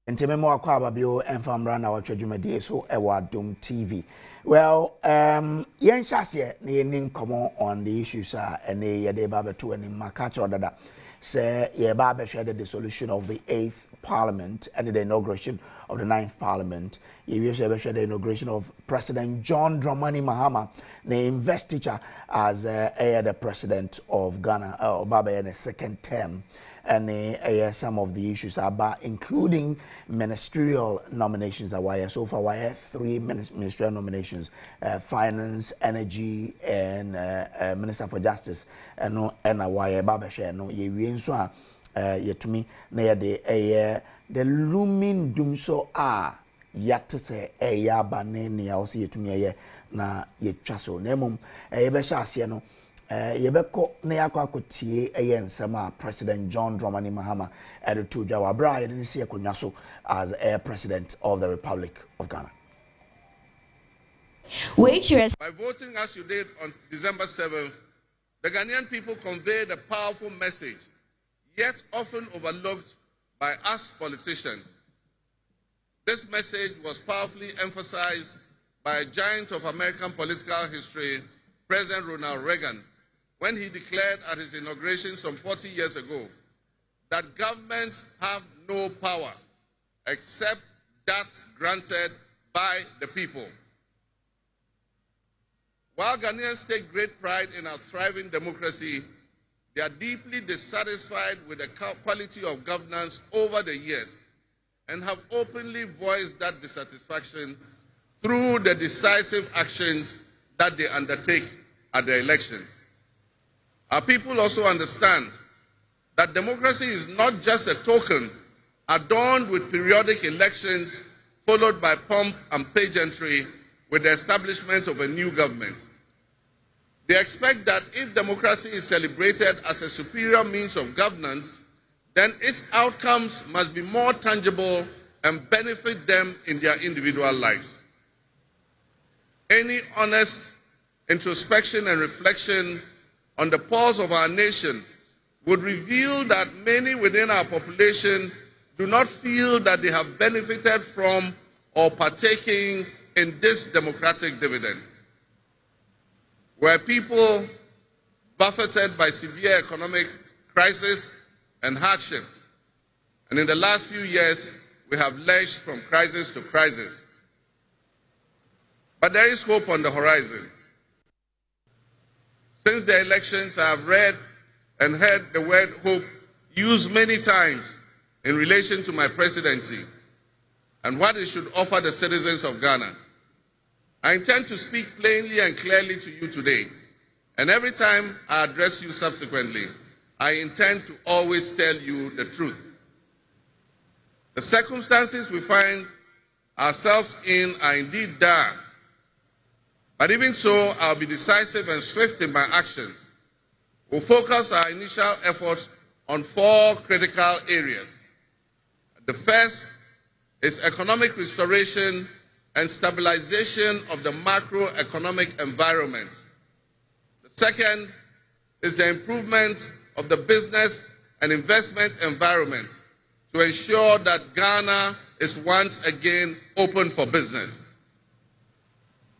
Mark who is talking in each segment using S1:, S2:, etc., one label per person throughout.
S1: Ntememo akwa babio enfamra na watwa dwumadie so ewo Adom TV. Well, yen hyase na yen nkomo on the issues ene ye de ba beto ani makacho dada. Say ye ba be share the dissolution of the 8th Parliament and the inauguration of the 9th Parliament. Ye be share the inauguration of President John Dramani Mahama na investiture as the president of Ghana Obaba in a second term. And some of the issues about including ministerial nominations. So far, we have 3 ministerial nominations: finance, energy, and Minister for Justice. And why Baba share no ye so to me near the looming doom so yet to say banene also yet to me na ye chaso nemum no. Yebeko na yakwa tie ensema President John Dramani Mahama to Jawabra didn't see a as President of the Republic of Ghana.
S2: By voting as you did on December 7th, the Ghanaian people conveyed a powerful message, yet often overlooked by us politicians. This message was powerfully emphasized by a giant of American political history, President Ronald Reagan, when he declared at his inauguration some 40 years ago that governments have no power except that granted by the people. While Ghanaians take great pride in our thriving democracy, they are deeply dissatisfied with the quality of governance over the years and have openly voiced that dissatisfaction through the decisive actions that they undertake at the elections. Our people also understand that democracy is not just a token adorned with periodic elections followed by pomp and pageantry with the establishment of a new government. They expect that if democracy is celebrated as a superior means of governance, then its outcomes must be more tangible and benefit them in their individual lives. Any honest introspection and reflection on the pulse of our nation would reveal that many within our population do not feel that they have benefited from or partaking in this democratic dividend. Where people buffeted by severe economic crisis and hardships, and in the last few years we have lurched from crisis to crisis. But there is hope on the horizon. Since the elections, I have read and heard the word hope used many times in relation to my presidency and what it should offer the citizens of Ghana. I intend to speak plainly and clearly to you today, and every time I address you subsequently, I intend to always tell you the truth. The circumstances we find ourselves in are indeed dire. But even so, I'll be decisive and swift in my actions. We'll focus our initial efforts on 4 critical areas. The first is economic restoration and stabilization of the macroeconomic environment. The second is the improvement of the business and investment environment to ensure that Ghana is once again open for business.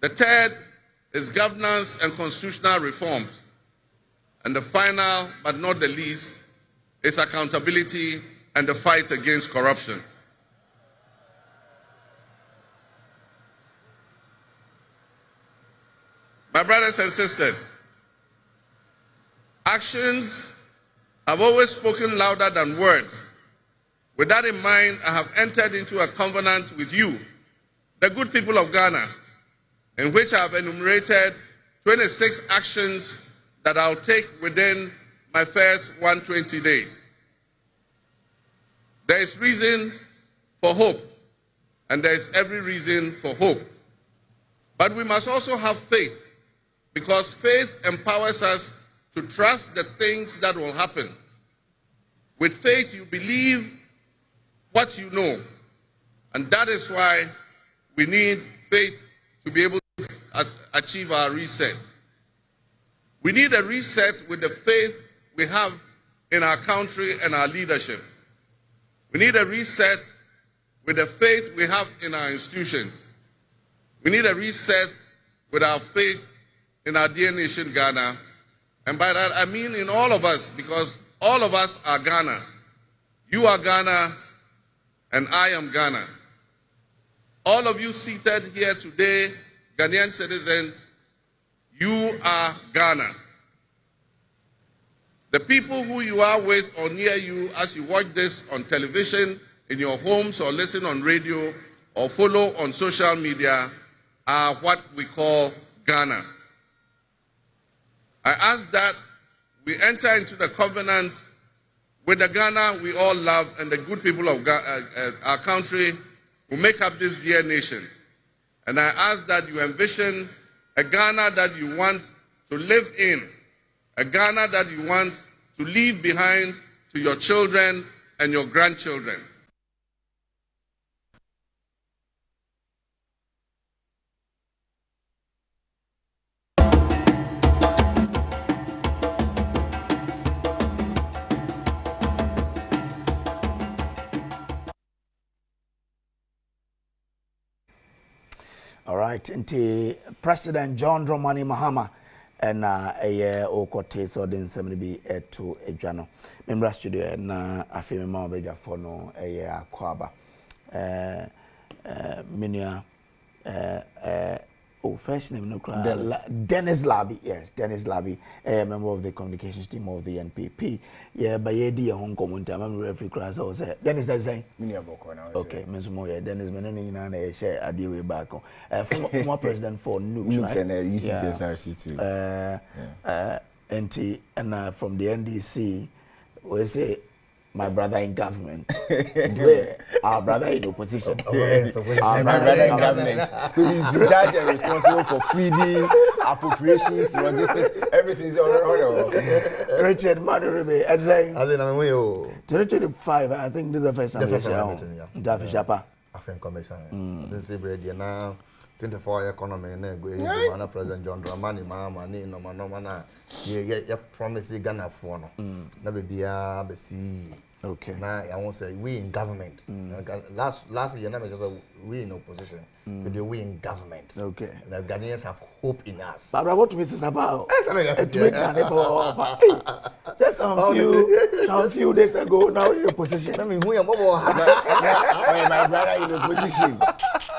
S2: The third is governance and constitutional reforms. And the final, but not the least, is accountability and the fight against corruption. My brothers and sisters, actions have always spoken louder than words. With that in mind, I have entered into a covenant with you, the good people of Ghana, in which I have enumerated 26 actions that I'll take within my first 120 days. There is reason for hope, and there is every reason for hope. But we must also have faith, because faith empowers us to trust the things that will happen. With faith, you believe what you know, and that is why we need faith to be able to achieve our reset. We need a reset with the faith we have in our country and our leadership. We need a reset with the faith we have in our institutions. We need a reset with our faith in our dear nation, Ghana. And by that, I mean in all of us, because all of us are Ghana. You are Ghana, and I am Ghana. All of you seated here today, Ghanaian citizens, you are Ghana. The people who you are with or near you as you watch this on television, in your homes, or listen on radio, or follow on social media are what we call Ghana. I ask that we enter into the covenant with the Ghana we all love and the good people of our country who make up this dear nation. And I ask that you envision a Ghana that you want to live in, a Ghana that you want to leave behind to your children and your grandchildren.
S1: All right, into President John Dramani Mahama and a okote so den semni bi to edwano. Membra studio na afemi ma obeja for no akwaba. Minia first name no Dennis Labi, yes, Dennis Labi, a member of the communications team of the NPP. Yeah, by Eddie Hong Kong, I remember every class I was Dennis that's saying okay, Ms. Moya, Dennis Menani and I share a deal with back on former president for Nukes
S3: and UCSRC
S1: too. And from the NDC, we say my brother in government. Our brother in opposition.
S3: My brother in government. So he's in charge and responsible for feeding, appropriations, logistics, everything's all
S1: Richard Madurebe, as saying,
S4: I think I'm
S1: 2025, I think this is the first time.
S4: The first time,
S1: yeah.
S4: I think commission. This is already now 24-year economy and go President John Dramani Mahama ni no na ye promise Ghana for no. Na be see.
S1: Okay.
S4: Now I won't say we in government. Last year, just we in opposition. Today we in government.
S1: Okay.
S4: The Ghanaians have hope in us.
S1: But what to Mrs. About? Just some few days ago, now you're in opposition.
S4: I mean, who am
S3: my brother in opposition.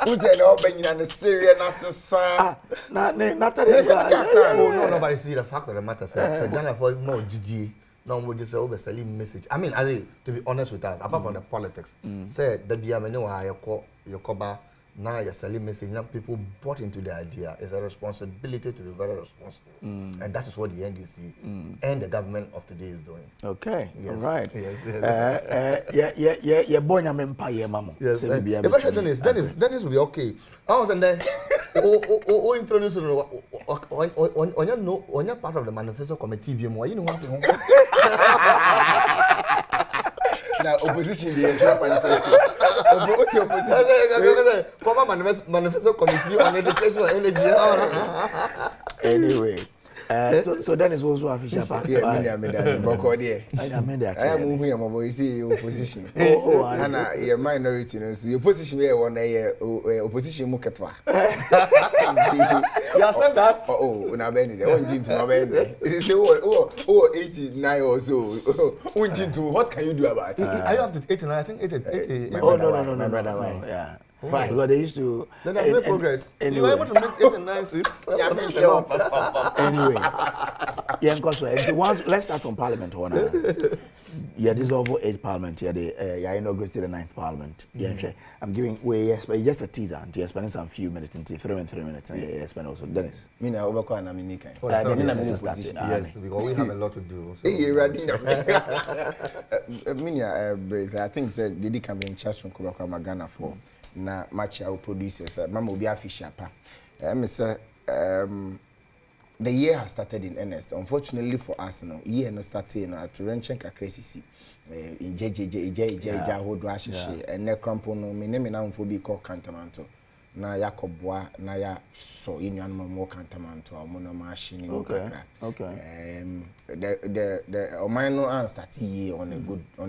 S3: Who said open in the Syrian assassin?
S4: No, nobody see the fact of the matter. Say Ghana for more GG. No, we just say over selling message. I mean, to be honest with us, apart from the politics, say the BMNO your cover now you're selling message. Now people bought into the idea. It's a responsibility to be very responsible, and that is what the NDC and the government of today is doing.
S1: Okay,
S4: yes.
S1: All right.
S4: Yes.
S1: Yeah. Boy, I'm empire, mama.
S4: Yes. Dennis will be okay. I was there. Introduce on your part of the manifesto committee. You know what?
S3: Now opposition the entire manifesto.
S4: Opposition. Former manifesto committee on education and energy.
S1: Anyway. So Dennis was also official.
S3: Yeah, I mean that's Boko there.
S1: I mean that.
S3: I am moving my boy see opposition. And a minority no so your position here one opposition mu ketwa.
S4: You accept that?
S3: Oh, na bend there. One gym to my bend. Say oh 89 or so. One gym to what can you do about it?
S4: Are you up to 89? I think 80.
S1: Oh no, brother. Yeah. Why? Because they used to.
S4: Then I make progress.
S1: Anyway.
S4: You were able to make 89 seats.
S3: Yeah, I'm sure.
S1: Anyway, let's start from Parliament. Yeah, dissolve 8 Parliament. Yeah, they inaugurated the 9th Parliament. Yeah, I'm giving just a teaser. You're spending some few minutes into 3 minutes. Yeah, spend also Dennis.
S3: Me now overcome na minika.
S4: Yes, because we have a lot to do.
S3: Hey, ready now. I think said Didi can be in charge from Kubakwa Ghana for na match our producers. Mama will be official pa. The year has started in earnest. Unfortunately for us, no year no started to Renchenka crazy. In JJ hold rashishi and ne crampo no me name na be called Cantamanto. Na Yakobwa na ya so in your more Cantamanto or mono machine. Okay. The Omino and start year on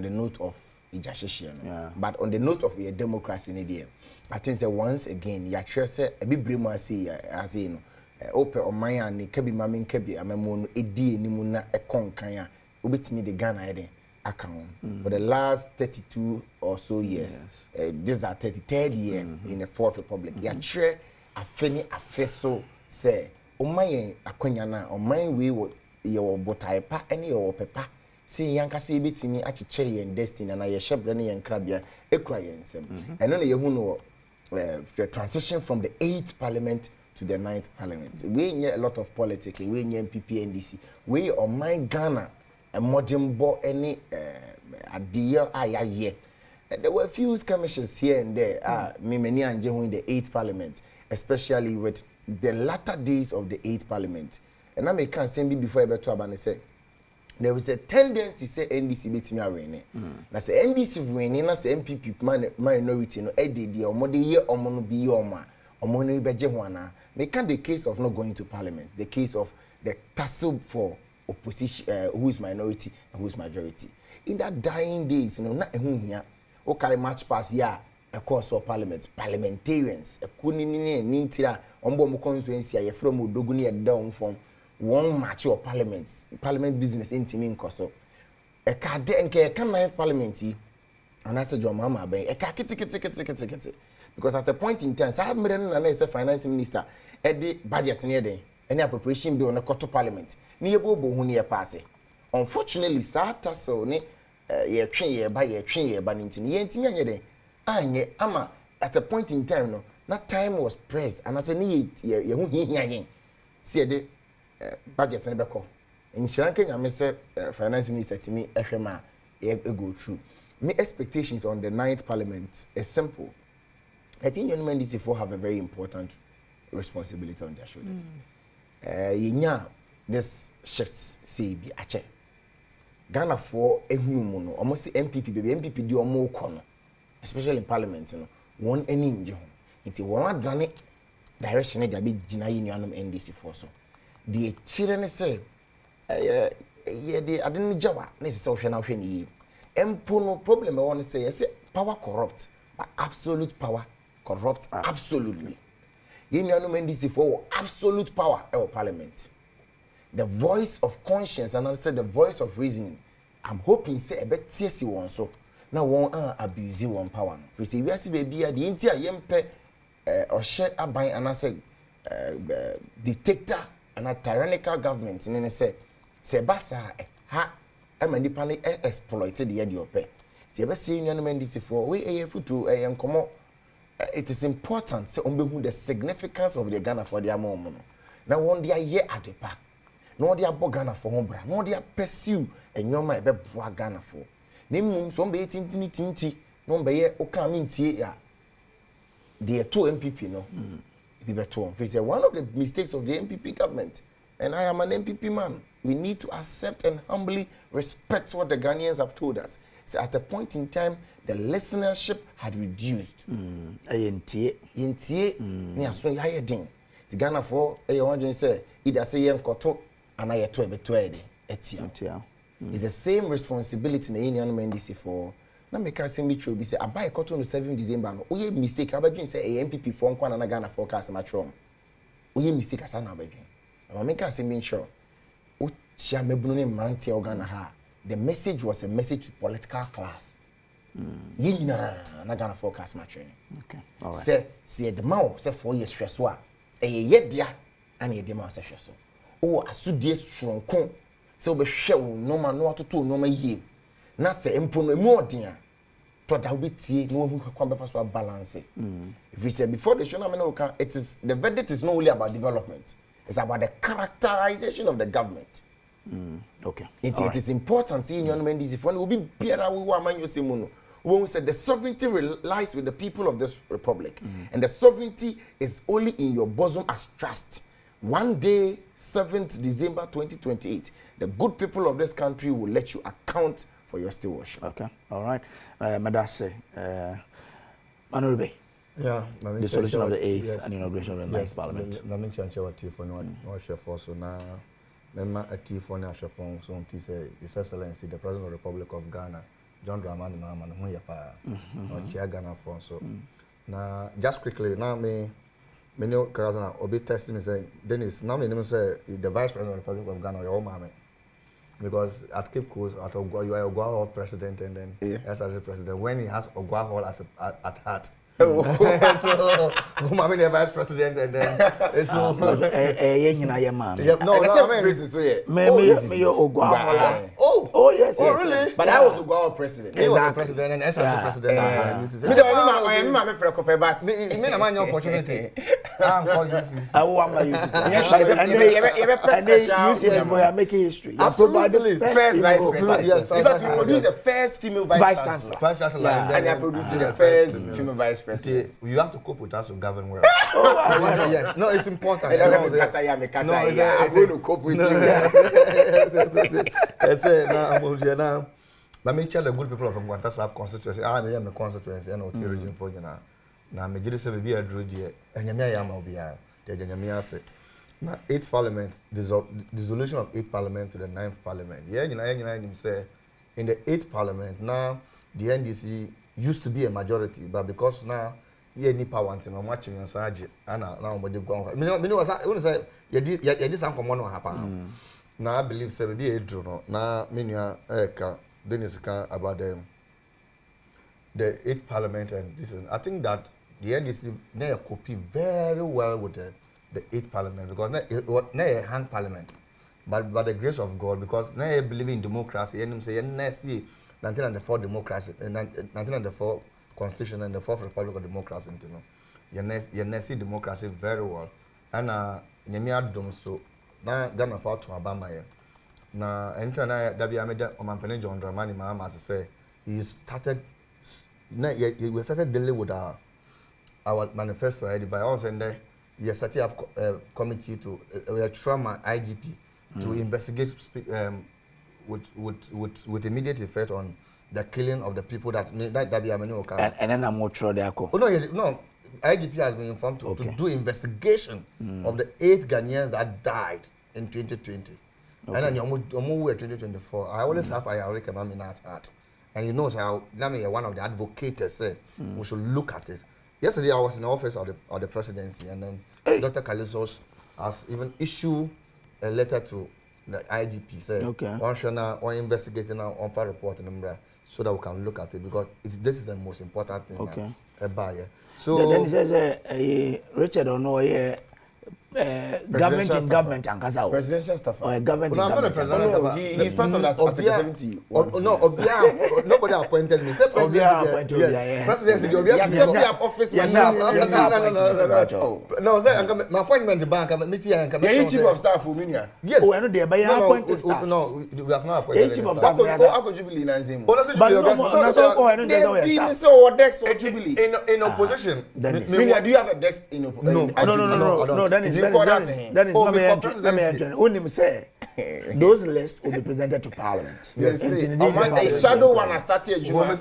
S3: the note of ijashishie no. But on the note of your democracy in the I think that once again ya chere say e bibre mu ase no open oman a ne kabi mamen kabi amemo no edi enimu na ekonkan a obetimi de Ghana eden account for the last 32 or so years. This is our 33rd year in the Fourth Republic. Ya chere afeni afeso say oman akonya na oman we wo ye wo botaipa ene ye wo pepa say yanka say betimi achichere yen destiny na ye shebre ne yen krabia ekura yen sem eno na ye hu no the transition from the 8th parliament to the 9th parliament. We need a lot of politics. We need MPP, NDC. We on my Ghana a modern bo any idea aye. There were a few skirmishes here and there. Me many in the 8th parliament, especially with the latter days of the 8th parliament. And I may can say before I better about say there was a tendency say NDC beat me away. Na say NDC winning, na say MPP minority no edidi or more the year or mono be yoma or mono beje wana. Make the case of not going to parliament, the case of the tussle for opposition, who is minority and who is majority. In that dying days, not here. Okay, match pass yeah, a course of parliament, parliamentarians, a kunini nintira, ombo constituency, a from Udoguni down from one match of parliament business in Timin Koso. A card and can have parliamenty, and I said, your mama, a kiti. Because at a point in time, I have made a finance minister at the budget near day, any appropriation bill on a court of parliament. Near Bobo, who near pass. Unfortunately, Sata so ne ye train ye by ye train ye banning ye day. Anye, ama at a point in time, no, that time was pressed, and as a need ye won't hear see the budget and beko. In Sri Lanka, I may say finance minister to me, FMA, go through. My expectations on the 9th parliament is simple. I think young men have a very important responsibility on their shoulders. This shifts say be ache. Ghana for ehumuno almost MPP baby MPP do more kono, especially in parliament one any njo. Nti one dane direction e be gina yi nuanom NDC for so. The children say ye de adenu jawa na se hwe na hwe ni. Empo no problem I want to say yes power corrupt, but absolute power corrupt absolutely. You know NDC for absolute power in parliament. The voice of conscience and I said the voice of reasoning. I'm hoping say a bit TSC one so now one abuse one power. We say we see baby the entire yempe or share a buy and I said dictator and a tyrannical government and then I say basa ha am independent exploited the idea pay. The ever see you NDC for we to come. It is important say who the significance of the Ghana for their mom. Now one day year at the back. No dia bo Ghana for hombra. No dia pursue and your my be boa Ghana for. Name some be tinti no be ye o ka mintie ya. The two MPP no. Be better. Say one of the mistakes of the MPP government. And I am an MPP man. We need to accept and humbly respect what the Ghanaians have told us. So at a point in time, the listenership had reduced.
S1: Yentie.
S3: Ni aso ya din. The Ghana for one say either say yen koto and I to be etia. It's the same responsibility na union NDC for. Na make us say be say abai koto no 7 December no. Oye mistake abadwin say MPP for nkwa na Ghana forecast matchom. Oye mistake asa na abadwin. I make us say sure. O tia mebuno ne mrantie Ghana ha. The message was a message to political class. Yina na Ghana forecast match.
S1: Okay. All right.
S3: Say the mao say 4 years stress wa. Ye dia and ye dem say stress. O asudie stronko. Say obe hwe no ma no atoto no ma yie. Na say empo no emu odin a. To da obi tie no hu kwa befa so balance. If we say before the show na me no can it is the verdict is not only about development. It's about the characterization of the government.
S1: Okay.
S3: It is important seeing your NDC for will be better we were man you when we said the sovereignty lies with the people of this republic and the sovereignty is only in your bosom as trust. One day 7th December 2028 the good people of this country will let you account for your stewardship.
S1: Okay. All right. Madase Manuribe.
S4: Yeah,
S1: the solution of the 8th and inauguration of the 9th parliament.
S4: Namin chanche what you for no chef so na member at for na chef so His Excellency the President of the Republic of Ghana John Dramani Mahama no ya pa no chia Ghana for so na just quickly now me know Kazana obi testing me say Dennis now me say the vice president of the Republic of Ghana your mama because at Cape Coast at Ogwa you are Ogwa Hall president and then as the president when he has Ogwa Hall as at heart. So, I'm the vice president, and then so. No,
S3: I mean, reason so yeah.
S1: Me Ogwa. Oh, yes,
S3: really? But I was Ogwa president.
S4: He was president and as president.
S3: Me preoccupied, but
S4: me na man opportunity. I'm called UCC.
S1: I want my UCC. And they making history.
S3: Absolutely, first vice president. In fact, we produced the first female vice chancellor.
S4: Vice chancellor,
S3: and I produced the first female vice president.
S4: You have to cope with us to govern well. Yes, no, it's important.
S3: I'm going to cope with you.
S4: I say now. Let me tell the good people of Mwanta South constituency. I am the constituency and the region for you now. Now, me just say be a dread year. And Yamia Yama will be a Yamia say. Now, 8th Parliament, dissolution of 8th Parliament to the 9th Parliament. Yeah, you know, say in the 8th Parliament now the NDC used to be a majority, but because now you need power and I'm watching your side, and now we go on. Me know what say you did some common happen. Now I believe say be a draw. Now me know Dennis about the 8th Parliament and this. I think that the NDC they copy very well with the 8th Parliament because they a hang Parliament, but by the grace of God because they believe in democracy and them say see 1994 democracy, 1994 constitution and the 4th Republic of Democracy, you know. You see democracy very well. And Adom so now Ghana fought to Obama. Now anytime that we made Mahama John Dramani Mahama as I say, he started we started dealing with our manifesto already by us and he started up a committee to trauma IGP to investigate with immediate effect on the killing of the people that be a many
S1: and then I'm more sure they are.
S4: Oh no, IGP has been informed to do investigation of the 8 Ghanaians that died in 2020. And then you're 2024. I always have Ayarika Nami at heart. And you know how Nami one of the advocates said we should look at it. Yesterday I was in the office of the presidency and then Dr. Kalisos has even issued a letter to the IGP said, or investigating now on file report number so that we can look at it because this is the most important thing.
S1: Okay.
S4: So
S1: then he says, Richard or no, government in government and Kazao.
S3: Presidential stuff.
S1: Or government in government.
S3: He's part of that Article 70.
S4: No, nobody appointed me. Say presidency. You have office. No, say my appointment the bank.
S3: Yeah, chief of staff for Minia.
S4: Yes.
S1: Oh, I know they are appointed staff.
S4: No, we have not appointed.
S1: Chief of staff.
S3: How could Jubilee Nanzim?
S1: But no,
S3: in opposition. Minia, do you have a desk in opposition?
S1: No. That is let me enter. Only say those lists will be presented to Parliament.
S3: Yes. A shadow one has started.
S4: My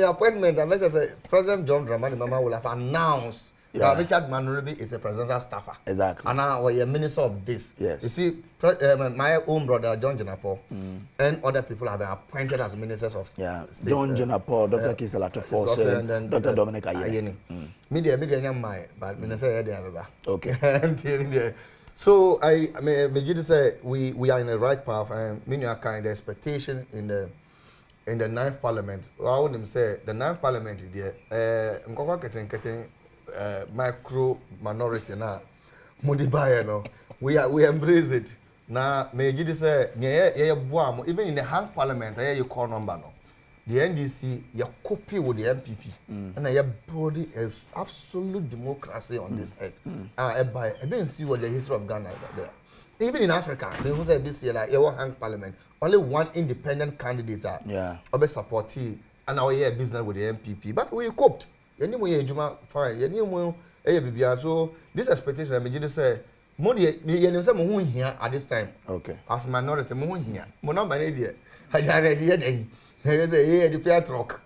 S4: appointment, unless I say President John Dramani Mahama will have announced that Richard Manuribi is a presidential staffer.
S1: Exactly.
S4: And now we're a minister of this.
S1: Yes.
S4: You see, my own brother John Jenapo and other people have been appointed as ministers of state.
S1: John Jenapo, Dr. Kisalato Force, and then Dr. Dominic Ayeni.
S4: Media, but minister
S1: okay.
S4: So I say we are in the right path and many are kind of expectation in the 9th Parliament. I wouldn't say the 9th Parliament is there. Micro minority now. We embrace it. Now, say even in the hang Parliament, you call number no. The NDC, you copy with the MPP, and your body is absolute democracy on this earth. I didn't see what the history of Ghana there. Even in Africa, they who say this year like you hang Parliament, only one independent candidate or supportee, and now we have business with the MPP. But we coped. Anyway, Juma fine. Anyway, so this expectation, I mean, say. Modi, you say mo here at this time.
S1: Okay.
S4: As minority, mo here. Mo not my idea. I already here. He say the prayer truck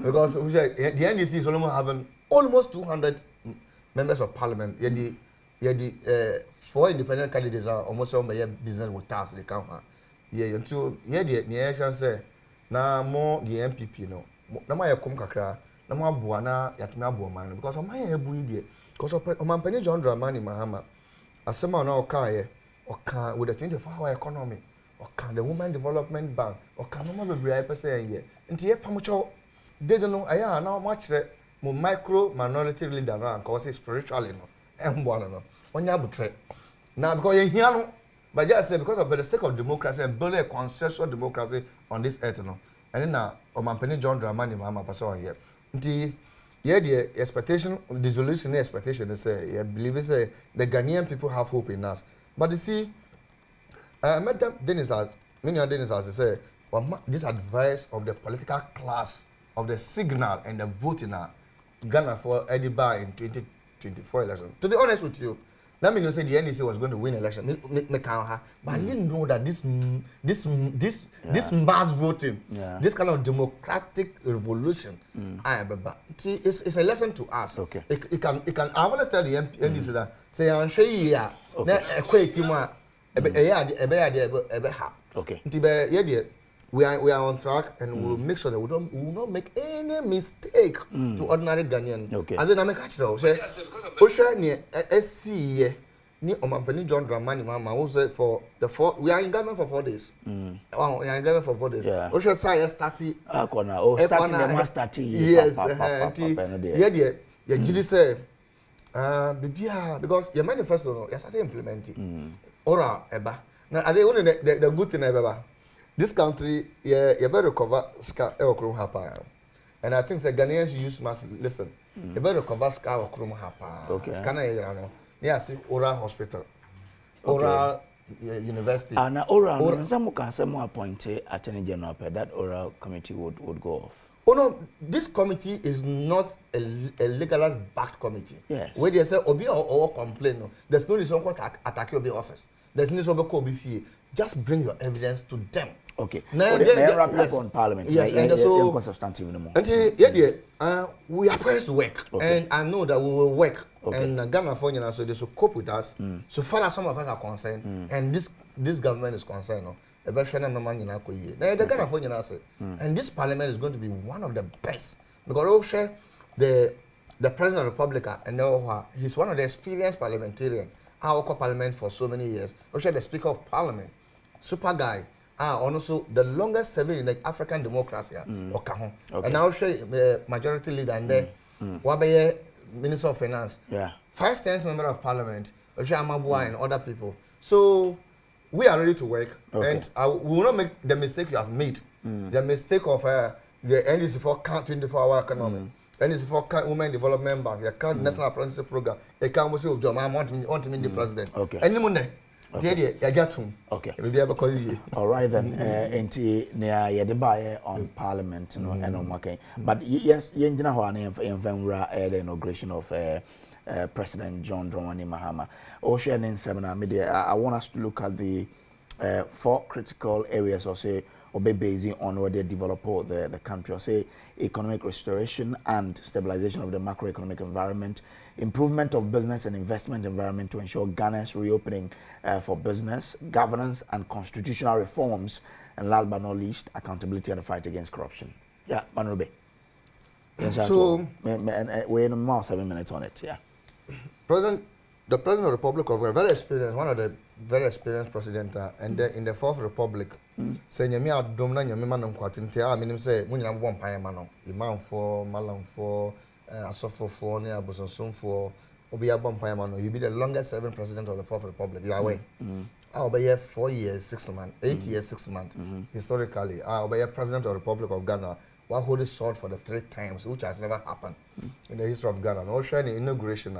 S4: because the NDC is almost having almost 200 members of parliament. The 4 independent candidates are almost all my business with us. They come. Until the election say na more the MPP no na ma yakom kakra na ma aboa na yatumi aboa man because o man ebu ide because o man pani John Dramani Mahama asema na o kan with the 24-hour economy o kan the Women Development Bank o kan no ma bebre ay pese ye nti ye pamocho de no aya na mo akire mo micro minority leader na nka o say spiritually no embo no onya butre now because you hear no but just say because of the sake of democracy and building a consensual democracy on this earth no and then now Omampeni John Dramani Mahama person here nti the expectation dissolution expectation is say I believe is the Ghanaian people have hope in us but you see Madam Dennis as say this advice of the political class of the signal and the vote in Ghana for Ediba in 2024 election to be honest with you. That means you say the NDC was going to win election. But I didn't know that this mass voting, this kind of democratic revolution, it's a lesson to us. Okay. It can. I want to tell the NDC that say I'm sure okay. We are on track and we'll make sure that we will not make any mistake to ordinary Ghanaian. Okay. As in I make catch though. Say, Osha ni SC ni Omampeni John Dramani Mahama who said for the 4 we are in government for 4 days. Wow, we are in government for 4 days. Osha say starting.
S1: Starting the master T.
S4: Yes. Yeah, Jidi say bibia because your manifesto no you start implementing. Ora eba. Now as only the good thing eba. This country, you better recover Ska Okrum Hapa. And I think the Ghanaians must listen. You better recover Ska Okrum Hapa. Okay. Skana, yeah, see, Oral Hospital. Oral University. And
S1: Oral, some appointed Attorney General, that Oral Committee would go off.
S4: Oh no, this committee is not a legalized backed committee. Yes. Where they say, Obi or complain, no. There's no reason to attack Obi office. There's no reason to Obi. Just bring your evidence to them.
S1: Okay. Now, yes. On Parliament.
S4: Yes, and so we are prepared to work, and I know that we will work. And Ghana for so they should cope with us. So far as some of us are concerned, and this government is concerned, and the Ghana for and this Parliament is going to be one of the best because the President of the Republic, and he's one of the experienced parliamentarians. I worked Parliament for so many years. The Speaker of Parliament. Super guy, also the longest serving in the African democracy, and now majority leader and there, Wabaye Minister of Finance, 5 times member of Parliament, Amabua and other people. So we are ready to work, and we will not make the mistake you have made, the mistake of the NDC for 24-hour economy. NDC for Women Development Bank, the National Apprenticeship Program, the Council of John, I want to meet the president. Okay. And okay.
S1: All right then. On Parliament, but yes, the inauguration of President John Dramani Mahama. Ocean in seminar media. I want us to look at the 4 critical areas, or say, or be based on where they develop the country, or say economic restoration and stabilization of the macroeconomic environment, improvement of business and investment environment to ensure Ghana's reopening for business, governance and constitutional reforms, and last but not least, accountability and the fight against corruption. Yeah, Manrobe. So, we're in about 7 minutes on it, yeah.
S4: The President of the Republic of Ghana, very experienced, one of the very experienced president, and in the 4th Republic, say, Nyami Adom na Nyami manam kwatinti, I mean, say, when you have 1 pie mano, Imam for, Malam for, Asofo for, Nia Bosonsum for, Obia Bompayamano, you be the longest serving president of the 4th Republic. You are away. I'll be here 4 years, 6 months, 8 years, 6 months. Historically, I'll be here president of the Republic of Ghana. While holding sword for the 3 times, which has never happened in the history of Ghana. No sharing inauguration,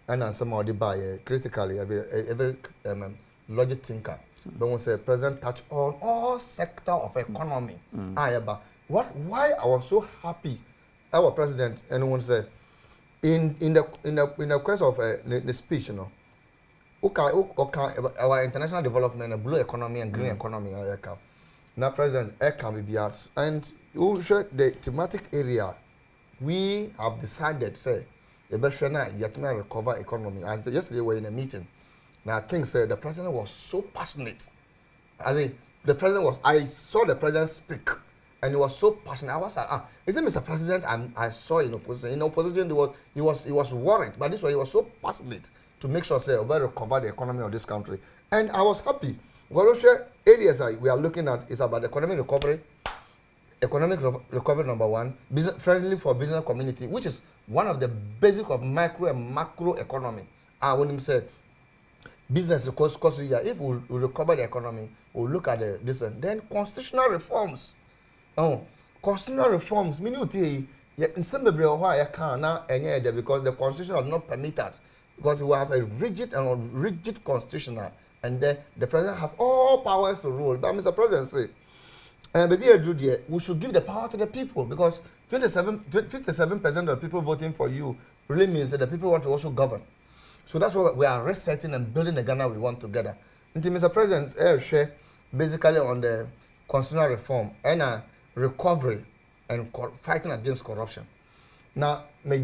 S4: and some of the buy critically, every logic thinker. But when say president touch on all sector of economy. Why I was so happy, our president, anyone say. In the course of the speech, you know, our international development, blue economy and green economy, now president, and you share the thematic area. We have decided, say, yet recover economy. And yesterday we were in a meeting. Now I think, the president was so passionate. The president was. I saw the president speak, and he was so passionate. I was like, is it Mr. President I saw in opposition? In opposition, he was worried, but this one he was so passionate to make sure say we recover the economy of this country. And I was happy. Because areas that we are looking at is about economic recovery. Economic recovery number one, business friendly for business community, which is one of the basic of micro and macro economy. When him say business because if we recover the economy, we'll look at this and then constitutional reforms. Constitutional reforms meaning in some why I can't now because the constitution does not permit that, because we have a rigid constitutional and the president have all powers to rule. But Mr. President say, we should give the power to the people, because 57% of the people voting for you really means that the people want to also govern. So that's why we are resetting and building the Ghana we want together. And Mr. President, share basically on the constitutional reform and recovery and fighting against corruption. Now, I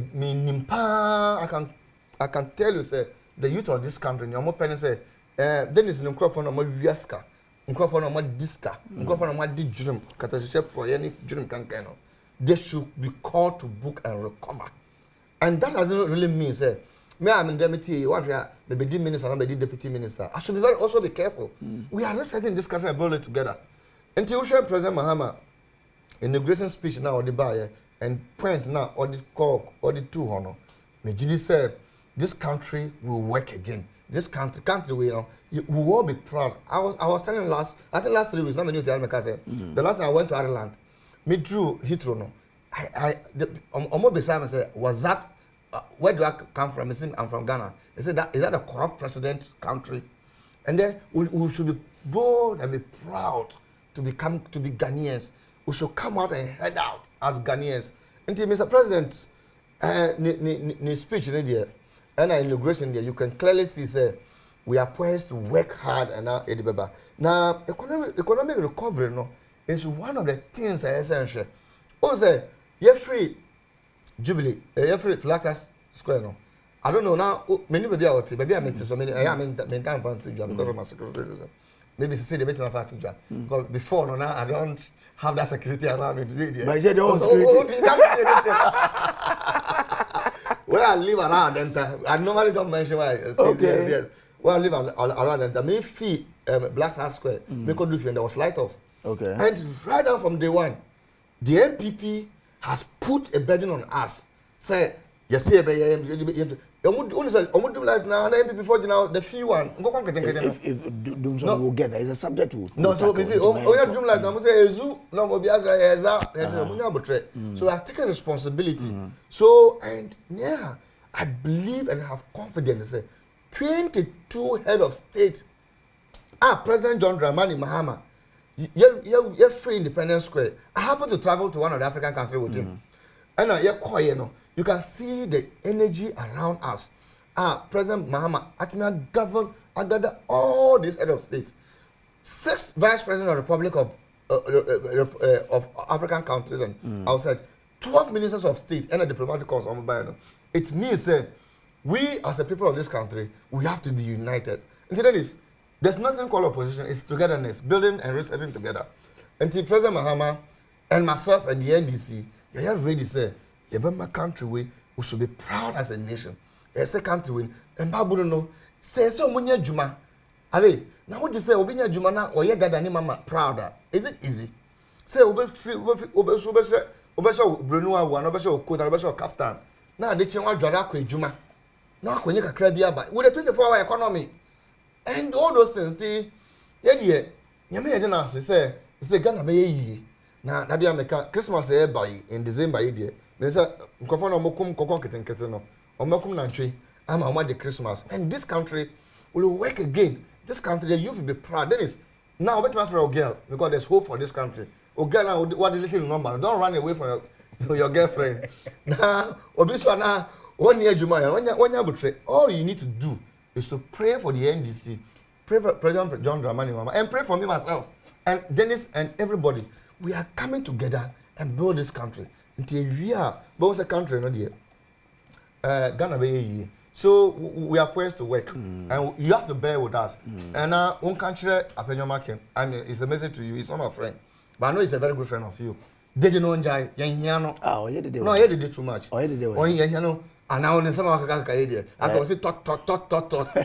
S4: can tell you, say, the youth of this country, your penny say, then is an microphone of Yaska, microphone of Diska, microphone of Dijum, Katasha Proyani, Jum Kankano. They should be called to book and recover. And that doesn't really mean, say, me, I'm in deputy, what we are, the minister, and the deputy minister. I should also be careful. We are resetting this country and building it together. Until President Mahama, inauguration speech now, the buyer, and point now, or the call, or the two honor. Mejidi said, this country will work again. This country will, we will all be proud. I was telling last 3 weeks, not many tell me, the last time I went to Ireland, me drew Heathrow, no. Almost beside me said, was that, where do I come from? I'm from Ghana. They said, is that a corrupt president country? And then we should be bold and be proud to be Ghanaians. We should come out and head out as Ghanaians. Until Mr. President, in speech in India, and inauguration there, you can clearly see, say, we are poised to work hard and now economic recovery, no, is one of the things I essential. Also, you're free Jubilee, you're free Flaxas Square, no. I don't know now. Many maybe I mean so many. I am time for to job because of my security reason. Maybe say they make my fast job because before no now I don't have that security around me today.
S1: But you don't security.
S4: Where I live around and I normally don't mention why.
S1: Okay.
S4: Yes. Where I live around and me fee Black House Square. Me could do and there was light off.
S1: Okay.
S4: And right down from day one, the MPP has put a burden on us. Say, you see, almost like now, the MPP before now, the few one.
S1: If Doomson will get there, it's a subject to.
S4: No, so we say, oh, Doom like now, say, zoo, no, so I take a responsibility. So, and yeah, I believe and have confidence. 22 head of state. President John Dramani Mahama. You're free Independence Square. I happen to travel to one of the African countries with him. And you're quiet, you know. You can see the energy around us. President Mahama, I gather all these head of state. 6 vice presidents of the Republic of African countries and outside. 12 ministers of state and a diplomatic corps on Bayern. It means we as a people of this country, we have to be united. And then there's nothing called opposition, it's togetherness, building and resetting together. Until President Mahama and myself and the NDC, you are ready to say, my country, we should be proud as a nation. As a country, and Babu no say so munya Juma. Ale, now what you say, Obinya Jumana or Yagadani Mama prouder? Is it easy? Say, Obesha Brunua, one Obesha Kuda, Obesha Kaftan. Now they change what Jadako Juma. Now, when you can crab by with a 24-hour economy. And all those things, the Yamina didn't say, Ghana be now, Nabia make Christmas by in December. There's a Microphone Mokum Kokon Keteno, or Mokum Nantry. I'm a the Christmas. And this country will work again. This country, the youth will be proud. Then it's now wait for a girl because there's hope for this country. Oh, girl, what is little number? Don't run away from your girlfriend. Now, or this one now, 1 year Jumaya, 1 year betray. All you need to do is to pray for the NDC, pray for President John Dramani Mahama, and pray for me myself, and Dennis and everybody. We are coming together and build this country. Until we are, but what's a country not yet? Ghana be. So we are poised to work, and you have to bear with us. And one country, I mean, it's a message to you. It's not my friend. But I know he's a very good friend of you. Did you know Njai? Yanhiano.
S1: Oh, you did it.
S4: No, you did it too much.
S1: Oh, you did it.
S4: Oh, Yanhiano. And now in some of the idea, I thought it tot.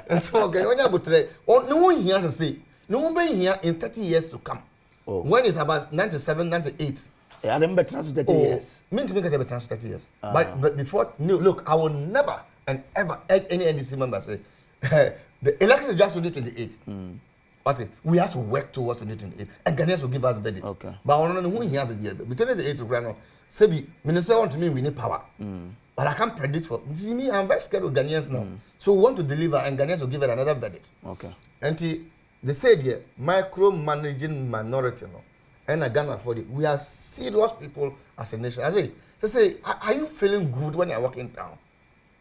S4: And so, okay, when you put it, no one here to say, no one bring here in 30 years to come. Oh. When it's about 97, 98.
S1: I remember transfer 30 years.
S4: Mean to make it a transfer 30 years. But before, no, look, I will never and ever any NDC member say, the election is just 2028. But we have to work towards 2028. And Ghanaians will give us verdict. Okay. But I don't know who here between the 8 of Grano. Say, Minister want to mean we need power. But I can't predict for me. I'm very scared of Ghanaians now. So we want to deliver, and Ghanaians will give it another verdict. Okay. And they said here, micromanaging minority, no, and a Ghana for it. We are serious people as a nation. I say, they say, are you feeling good when you're walking town?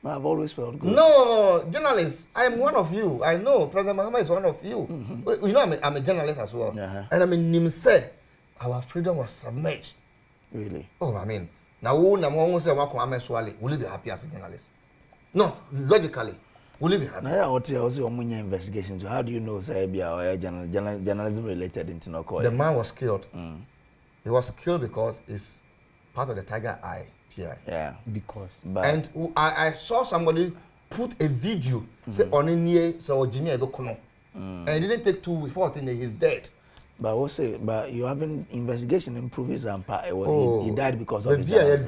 S1: I've always felt good.
S4: No, journalists, I am one of you. I know President Mahama is one of you. You know, I'm a journalist as well. And I mean, Nimse, our freedom was submerged.
S1: Really?
S4: Oh, I mean, now will you be happy as a journalist? No, logically, will you be happy?
S1: Now, what else you want investigations? How do you know journalism related into Nnawotwe?
S4: The man was killed. He was killed because he's part of the Tiger Eye.
S1: Yeah.
S3: Because.
S4: And I saw somebody put a video say on in so Jimmy Edokono. And it didn't take 2 weeks before he's dead.
S1: But we'll say, but you haven't investigation improve his he died because of his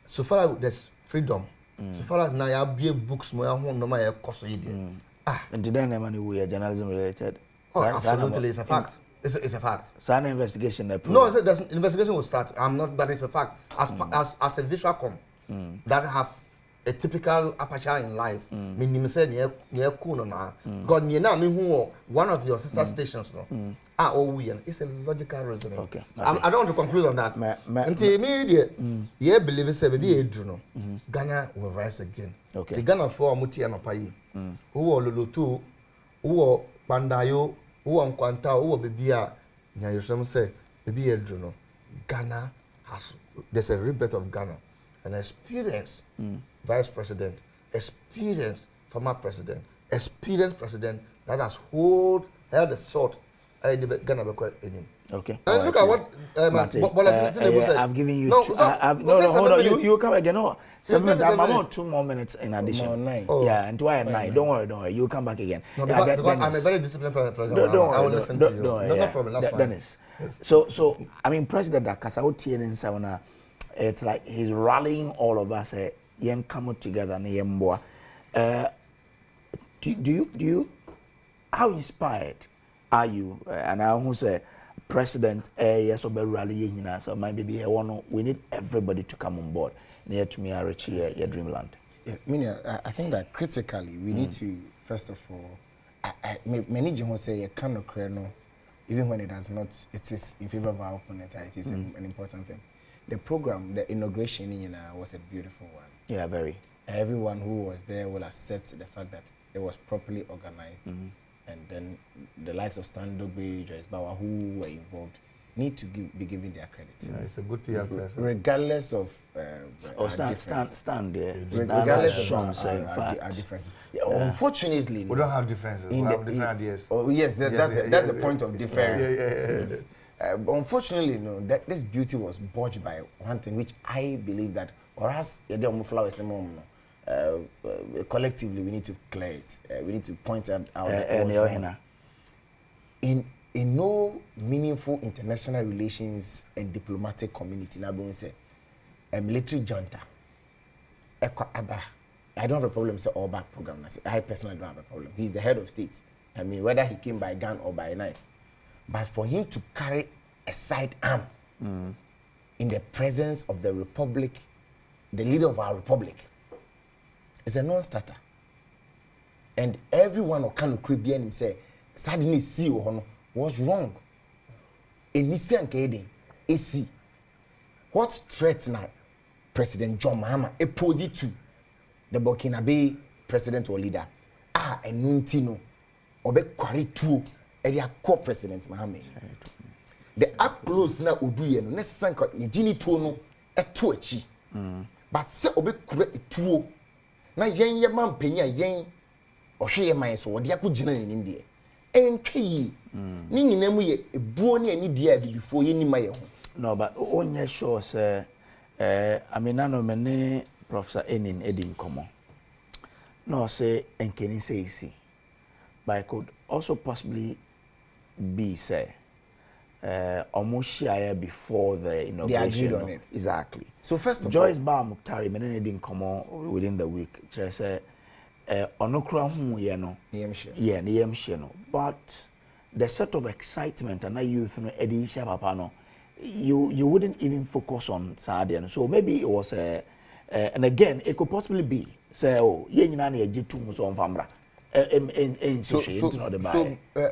S4: so far as there's freedom. So far as now you have books more normal cost
S1: and then we are journalism related.
S4: Oh, absolutely, it's a fact. It's a fact.
S1: So an investigation approved.
S4: No, the investigation will start. I'm not, but it's a fact. As a visual that have a typical aperture in life. Me say near Kuno na. God near now me who one of your sister stations no. It's a logical reasoning. Okay. I don't want to conclude on that. Until immediate, yeah, believe it, baby, no. Ghana will rise again. Okay. The Ghana for Muti and Opai. Who are Lulutu, who are Pandayo, who are Quanta, who are Bibia. Nyayusam say, baby, no. Ghana has, there's a rebirth of Ghana. An experienced vice president, experienced former president, experienced president that has held the sword. Ghana
S1: okay.
S4: And look at what
S1: I've given you. No, hold on. You come again. No, 7 minutes. I'm about 2 more minutes in addition. Yeah, and 2 and 9. Don't worry. You come back again.
S4: No, because I'm a very disciplined president. Don't worry. I will listen to you. No problem. That's fine.
S1: Dennis. So I mean, President Akasauti and Sauna. It's like he's rallying all of us. Yen come together. Do you? How inspired are you? And I who say President yes or rallying so my baby we need everybody to come on board near to me reach your dreamland.
S3: Yeah, I think that critically we need to first of all many John say you cannot create no even when it does not it is in favor of our opponent it is an important thing. The program, the inauguration was a beautiful one.
S1: Yeah, very.
S3: Everyone who was there will accept the fact that it was properly organized. And then the likes of Stan Dogbe, Joyce Bauer, who were involved, need to be given their credit.
S4: Yeah, it's a good PR person.
S3: Regardless of
S1: stand there.
S3: Regardless of our differences. Yeah, unfortunately,
S4: we don't have differences. We have different ideas.
S3: Oh yes, that's the point of difference. Yes. Unfortunately, no, this beauty was botched by one thing, which I believe that, or as collectively we need to clear it. We need to point out in no meaningful international relations and diplomatic community. Now, say a military junta. I don't have a problem say all back program. I personally don't have a problem. He's the head of state. I mean, whether he came by gun or by knife. But for him to carry a sidearm in the presence of the republic, the leader of our republic, is a non-starter. And everyone who can Caribbean him say, suddenly see what's wrong. In Nissan Kede, AC. What threat now President John Mahama opposed to the Burkinabe president or leader? And Nuntino, Obe Kwari area co-president Mahama. The up close na uduye no nesanka yegini tuo no eto achi. But se obekura etuo na yen ye mampenya yen ohwe ye man so ode akogina ne ndie. entwe ni nyina mu ye ebuo ne ani dia before ye ni ma ye ho.
S1: No, but onye sure say Aminano mene Professor Enin Edin Komo. No say enkeni say isi. But it could also possibly be say almost share before the inauguration.
S3: On it.
S1: Exactly.
S3: So first of
S1: Joyce Bar Muktari mene Edin Komo within the week. Say onokra hu ye no. Yeah, no. But the sort of excitement and youth no Edi Papa no. You wouldn't even focus on Sardian. So maybe it was and again it could possibly be say oh ye nyina na eji tu so on famra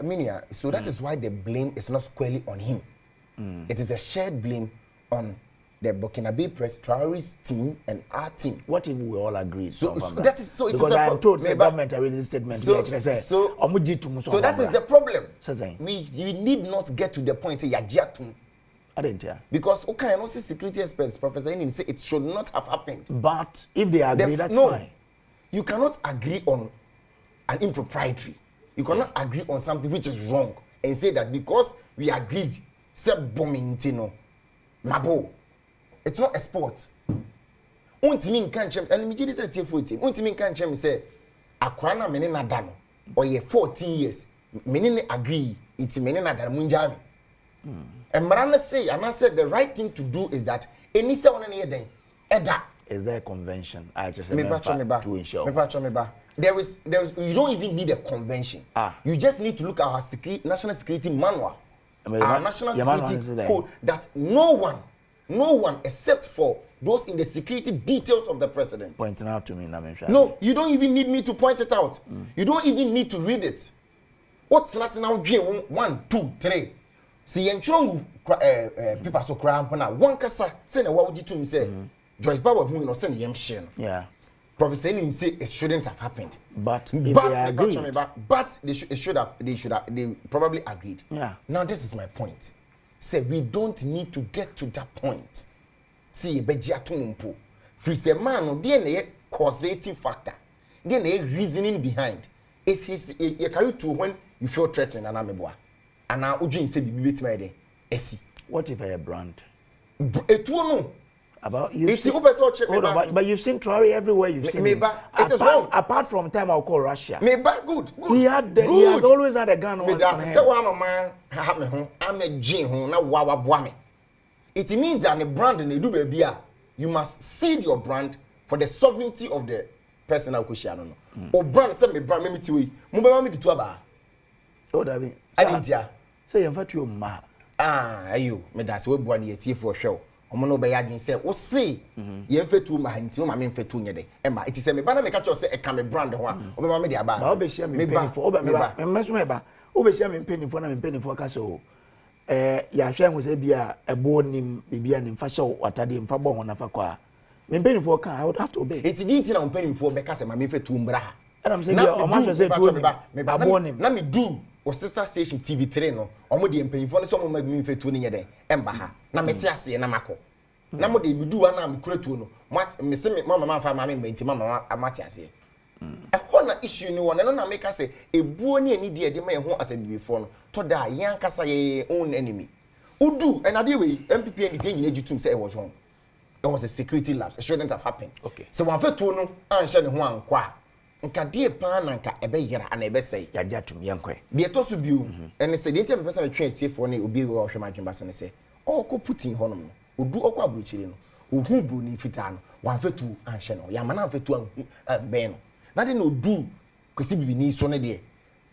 S3: Minia, so that is why the blame is not squarely on him. It is a shared blame on the Burkinabe Press Traore's team and our team.
S1: What if we all agreed?
S3: So that is so.
S1: Because I am told the government a release statement.
S3: So that is the problem. We need not get to the point say yajiatum.
S1: I didn't hear.
S3: Because okay, I know security experts, Professor Enin say it should not have happened.
S1: But if they agree, that's fine.
S3: You cannot agree on an impropriety. You cannot agree on something which is wrong and say that because we agreed, bombing tino, mabo. It's not a sport. Untimin can't change. And me say T14. Untimin can't change. Say, Akrana menena dano. Or ye 14 years. Menene agree. It's menena dan munjami. And Marana say, and I said the right thing to do is that any someone in here then, Eda.
S1: Is there a convention? I just
S3: to ensure. There is. You don't even need a convention. You just need to look at our national security manual, our national security code. That no one except for those in the security details of the president.
S1: Pointing out to me,
S3: no, you don't even need me to point it out. You don't even need to read it. What's national G 1, 2, 3? See, and people so cram na one kasa say na what would you to me say Joyce Baba who no send yam shin.
S1: Yeah.
S3: Professor Enin say it shouldn't have happened.
S1: But if they agreed.
S3: But they probably agreed.
S1: Yeah.
S3: Now this is my point. Say we don't need to get to that point. See begia tumpo. Free say man no dey causative factor. Dey reasoning behind. It's his you carry to when you feel threatened and ameboa. And now Ujin say bibi betima dey. Esi.
S1: What if a brand?
S3: It no.
S1: About you
S3: see,
S1: but you've seen Traore everywhere. You've seen him.
S3: It is wrong.
S1: Apart from time I'll call Russia.
S3: Good.
S1: He has always had a gun on him.
S3: I'm a gene. It means that the brand in the Dubia, you must seed your brand for the sovereignty of the personal question. Or brand send me brand me to Mumba to Aba.
S1: Oh, David.
S3: I didn't hear.
S1: Say, in fact, you ma.
S3: You, me that's what one year for show. Omono be yadin say o say ye mfetu ma hanti o ma me mfetu nye de e ma it say me ba na me catch say e ka me brand ho a o be ma me de aba
S1: ba o be share me penifo o be me ba me so me ba o be share me penifo na me penifo ka so ya hwe ho say bia ebo nim bibia nim fa hye watade mfa bo ho na fa kwa me penifo ka I would have to obey
S3: it didn't na penifo be ka say ma me mfetu mbra ha
S1: and I'm saying o ma say tu
S3: me ba abo nim na me do o sister station TV3 no omo de penifo no so mo ma me mfetu ni nye de emba ha na me te ase na mako na mo de mi du ana am kuratu no me se me mama fa mama me nti mama amati ase e ho na issue ni won na make say ebuo ni ani de ma e ho ase bibifo no to da yan kasa ye own enemy udu and ade we MPP and say nyina gitum say e was wrong. It was a security lapse. It shouldn't have happened.
S1: Okay.
S3: So one fetu no anhye ne ho ankwa nka de pa na nka ebe yera ana ebe sei
S1: ya jatum yankwe
S3: de to so biu and say de ntem person twa tiefo ne obi we ohwe madwemba so ne say o ko Putin honom no odu okwa abuchiri no ohu bu ni fita no wan fetu anhye no ya mana fetu ben no na de no odu kwesi bibi ni so ne de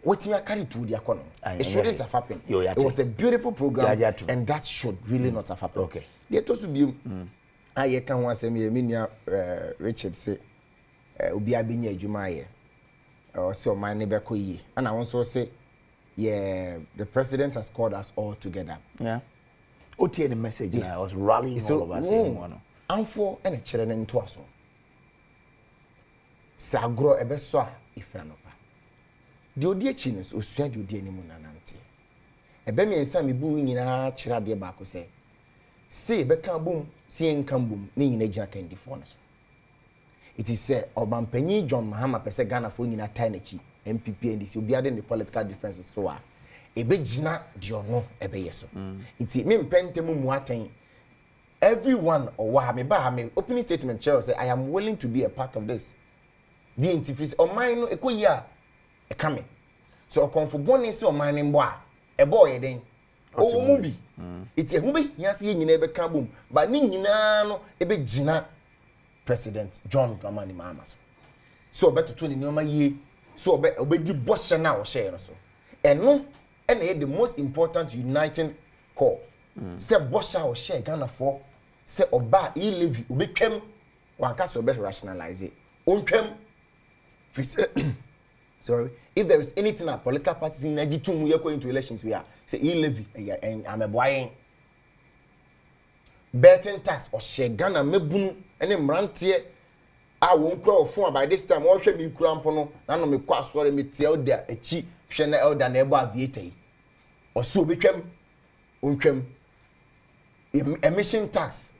S3: wetin carry to the economy. It shouldn't have happened. It was a beautiful program and that should really not have happened.
S1: Okay.
S3: They to be I can one say me nia Richard say obi abenya adwuma ye or say o man ne be koyi and I also say yeah the president has called us all together.
S1: Yeah. Otie the message I was rallying so, all of us in one.
S3: Amfo ene kire ne nto aso. Sagro ebe so a ifra no pa. De odi echi ne so osua de odi animu nanante. Ebe mi ensa mi bu nyina kira de ba ko say say be kan bum see nkan bum ne nyina gina kan difo no so. It is say Obampanyi John Mahama pese Ghana fo nyina tai na chi MPP and this will be adding the political differences to her. A big jina diono ebe yeso. It's me mpentemu muaten. Everyone or me opening statement chair say I am willing to be a part of this. The interface or mine no eko ya e kame. So konfuboni si o mine mbo e boy den. O mu bi. It's a hube yasi ye nyina ebe ka bom. But ni nyina no ebe jina President John Dramani Mahama so beto to ni nyoma ye so obedi boshe na o share so eno ene the most important uniting call se bosha o share Ghana for se oba e levy obetwam wanka so be rationalize ontwam sorry if there is anything that political parties in energy to we go into elections we are say e levy ameboayen betting tax or share Ghana mebunu ene mrantie a won kro fun by this time wo hwe mi kura mpo no na no me kwa asore me tie elder echi hwe na elder na ebo aviator yi oso obetwam ontwam emission tax